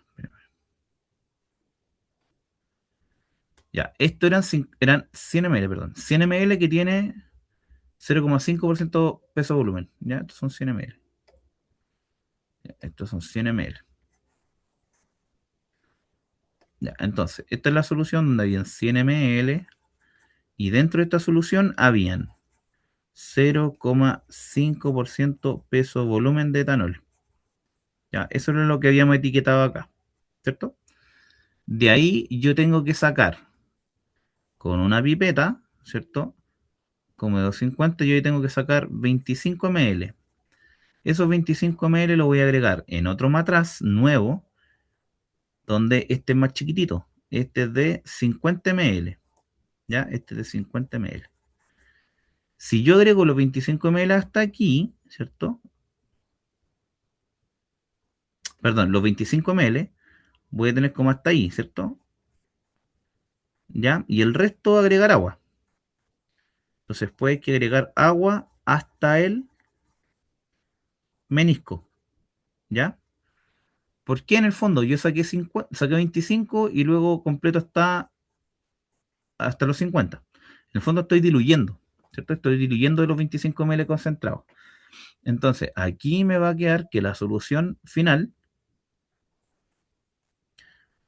Ya, esto eran 100 ml, perdón. 100 ml que tiene 0,5% peso volumen. Ya, estos son 100 ml. Ya, estos son 100 ml. Ya, entonces, esta es la solución donde habían 100 ml y dentro de esta solución habían 0,5% peso volumen de etanol. Ya, eso era lo que habíamos etiquetado acá, ¿cierto? De ahí yo tengo que sacar con una pipeta, ¿cierto? Como de 250, yo ahí tengo que sacar 25 ml. Esos 25 ml los voy a agregar en otro matraz nuevo, donde este es más chiquitito. Este es de 50 ml. ¿Ya? Este es de 50 ml. Si yo agrego los 25 ml hasta aquí, ¿cierto? Perdón, los 25 ml voy a tener como hasta ahí, ¿cierto? ¿Ya? Y el resto agregar agua. Entonces puede que agregar agua hasta el menisco, ¿ya? ¿Por qué en el fondo yo saqué 25 y luego completo hasta los 50? En el fondo estoy diluyendo, ¿cierto? Estoy diluyendo de los 25 ml concentrados. Entonces, aquí me va a quedar que la solución final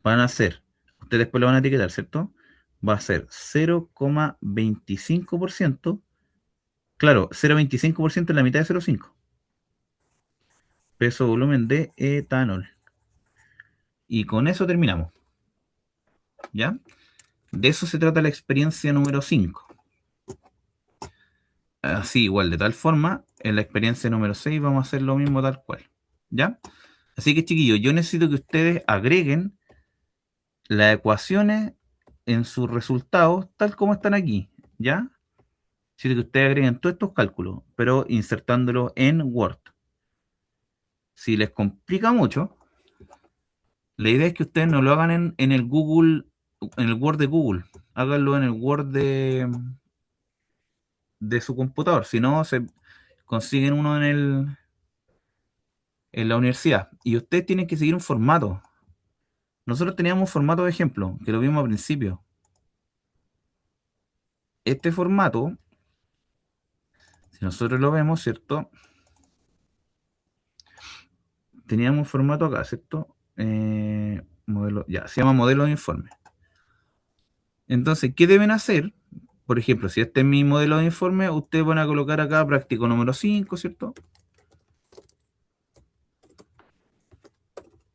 van a ser, ustedes después lo van a etiquetar, ¿cierto? Va a ser 0,25%. Claro, 0,25% en la mitad de 0,5. Peso volumen de etanol. Y con eso terminamos, ¿ya? De eso se trata la experiencia número 5. Así, igual, de tal forma, en la experiencia número 6 vamos a hacer lo mismo tal cual, ¿ya? Así que, chiquillos, yo necesito que ustedes agreguen las ecuaciones en sus resultados tal como están aquí, ¿ya? Necesito que ustedes agreguen todos estos cálculos, pero insertándolos en Word. Si les complica mucho, la idea es que ustedes no lo hagan en el Google, en el Word de Google. Háganlo en el Word de su computador. Si no, se consiguen uno en la universidad. Y ustedes tienen que seguir un formato. Nosotros teníamos un formato de ejemplo, que lo vimos al principio. Este formato, si nosotros lo vemos, ¿cierto? Teníamos un formato acá, ¿cierto? Modelo, ya, se llama modelo de informe. Entonces, ¿qué deben hacer? Por ejemplo, si este es mi modelo de informe, ustedes van a colocar acá práctico número 5, ¿cierto?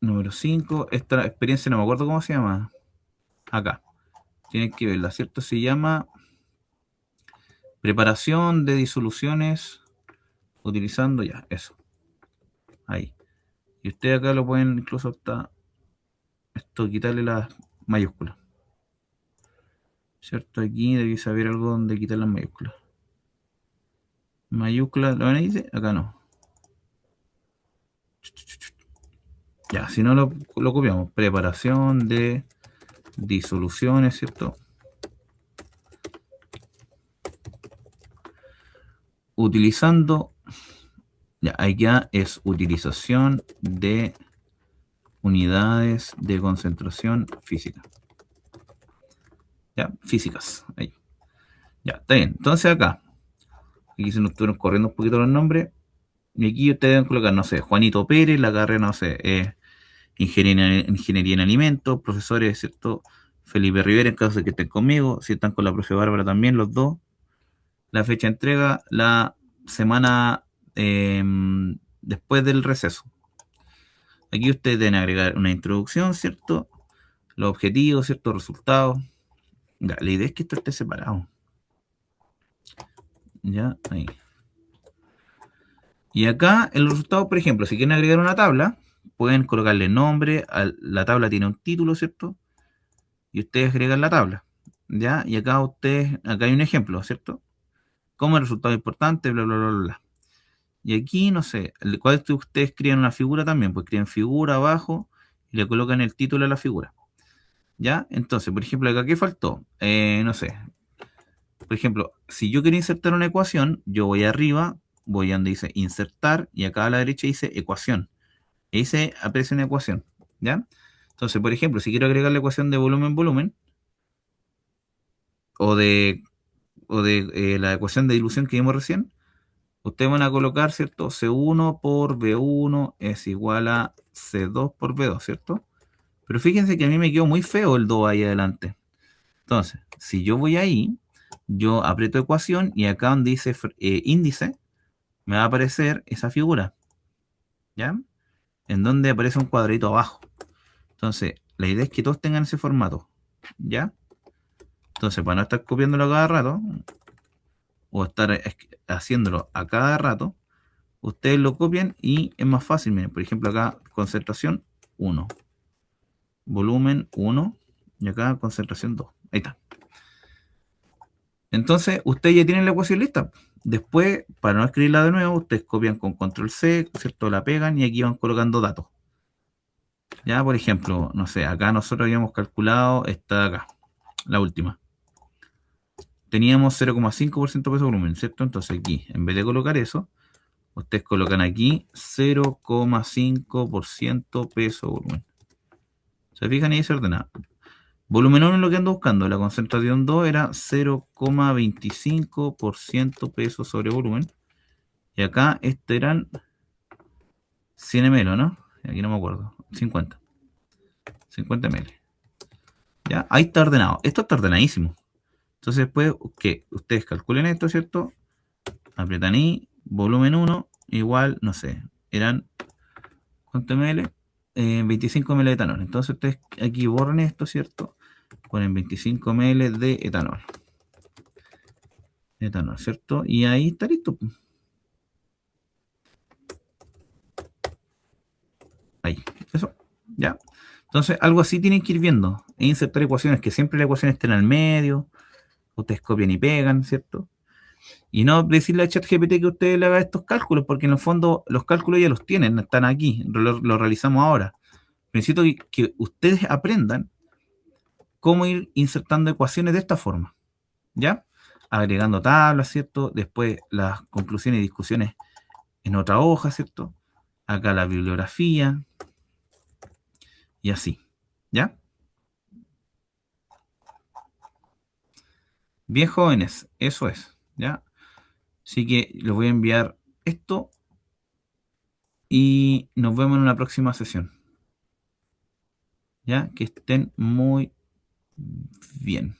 Número 5, esta experiencia no me acuerdo cómo se llama. Acá. Tienen que verla, ¿cierto? Se llama Preparación de disoluciones utilizando ya, eso. Ahí. Y ustedes acá lo pueden incluso hasta esto, quitarle las mayúsculas. ¿Cierto? Aquí debí saber algo donde quitar las mayúsculas. Mayúsculas, ¿lo ven ahí? Acá no. Ya, si no lo copiamos. Preparación de disoluciones, ¿cierto? Utilizando, ya, ya es utilización de unidades de concentración física. Ya, físicas. Ahí. Ya, está bien. Entonces acá, aquí se nos estuvieron corriendo un poquito los nombres. Y aquí ustedes deben colocar, no sé, Juanito Pérez, la carrera, no sé, ingeniería en alimentos, profesores, ¿cierto? Felipe Rivera, en caso de que estén conmigo, si están con la profe Bárbara también, los dos. La fecha de entrega, la semana eh, después del receso. Aquí ustedes deben agregar una introducción, ¿cierto? Los objetivos, ¿cierto? Resultados. Ya, la idea es que esto esté separado. Ya, ahí. Y acá, el resultado, por ejemplo, si quieren agregar una tabla, pueden colocarle nombre, la tabla tiene un título, ¿cierto? Y ustedes agregan la tabla, ¿ya? Y acá acá hay un ejemplo, ¿cierto? Como el resultado importante, bla, bla, bla, bla, bla. Y aquí, no sé, ¿cuál de ustedes crean una figura también? Pues crean figura abajo y le colocan el título de la figura, ¿ya? Entonces, por ejemplo, acá, ¿qué faltó? No sé, por ejemplo, si yo quiero insertar una ecuación, yo voy arriba, voy a donde dice insertar y acá a la derecha dice ecuación. Y ahí se aparece una ecuación, ¿ya? Entonces, por ejemplo, si quiero agregar la ecuación de volumen-volumen o de, o de la ecuación de dilución que vimos recién, ustedes van a colocar, ¿cierto? C1 por B1 es igual a C2 por B2, ¿cierto? Pero fíjense que a mí me quedó muy feo el 2 ahí adelante. Entonces, si yo voy ahí, yo aprieto ecuación y acá donde dice índice, me va a aparecer esa figura, ¿ya? En donde aparece un cuadradito abajo. Entonces, la idea es que todos tengan ese formato, ¿ya? Entonces, para no estar copiándolo a cada rato, o estar haciéndolo a cada rato, ustedes lo copian y es más fácil. Miren, por ejemplo, acá concentración 1, volumen 1 y acá concentración 2. Ahí está. Entonces, ustedes ya tienen la ecuación lista. Después, para no escribirla de nuevo, ustedes copian con control C, ¿cierto? La pegan y aquí van colocando datos. Ya, por ejemplo, no sé, acá nosotros habíamos calculado esta de acá, la última. Teníamos 0,5% peso volumen, ¿cierto? Entonces aquí, en vez de colocar eso, ustedes colocan aquí 0,5% peso volumen. ¿Se fijan? Ahí se ordena. Volumen 1 es lo que ando buscando. La concentración 2 era 0,25% peso sobre volumen. Y acá este eran 100 ml, ¿no? Aquí no me acuerdo. 50 ml. ¿Ya? Ahí está ordenado. Esto está ordenadísimo. Entonces después que ustedes calculen esto, ¿cierto? Aprietan ahí, volumen 1 igual, no sé, eran, ¿cuánto ml? 25 ml de etanol. Entonces ustedes aquí borran esto, ¿cierto? Ponen 25 ml de etanol. Etanol, ¿cierto? Y ahí está listo. Ahí, eso, ¿ya? Entonces algo así tienen que ir viendo. E insertar ecuaciones, que siempre las ecuaciones estén al medio. Ustedes copian y pegan, ¿cierto? Y no decirle a ChatGPT que usted le haga estos cálculos, porque en el fondo los cálculos ya los tienen, están aquí, lo realizamos ahora. Necesito que ustedes aprendan cómo ir insertando ecuaciones de esta forma, ¿ya? Agregando tablas, ¿cierto? Después las conclusiones y discusiones en otra hoja, ¿cierto? Acá la bibliografía y así, ¿ya? Bien jóvenes, eso es, ¿ya? Así que les voy a enviar esto y nos vemos en una próxima sesión, ¿ya? Que estén muy bien.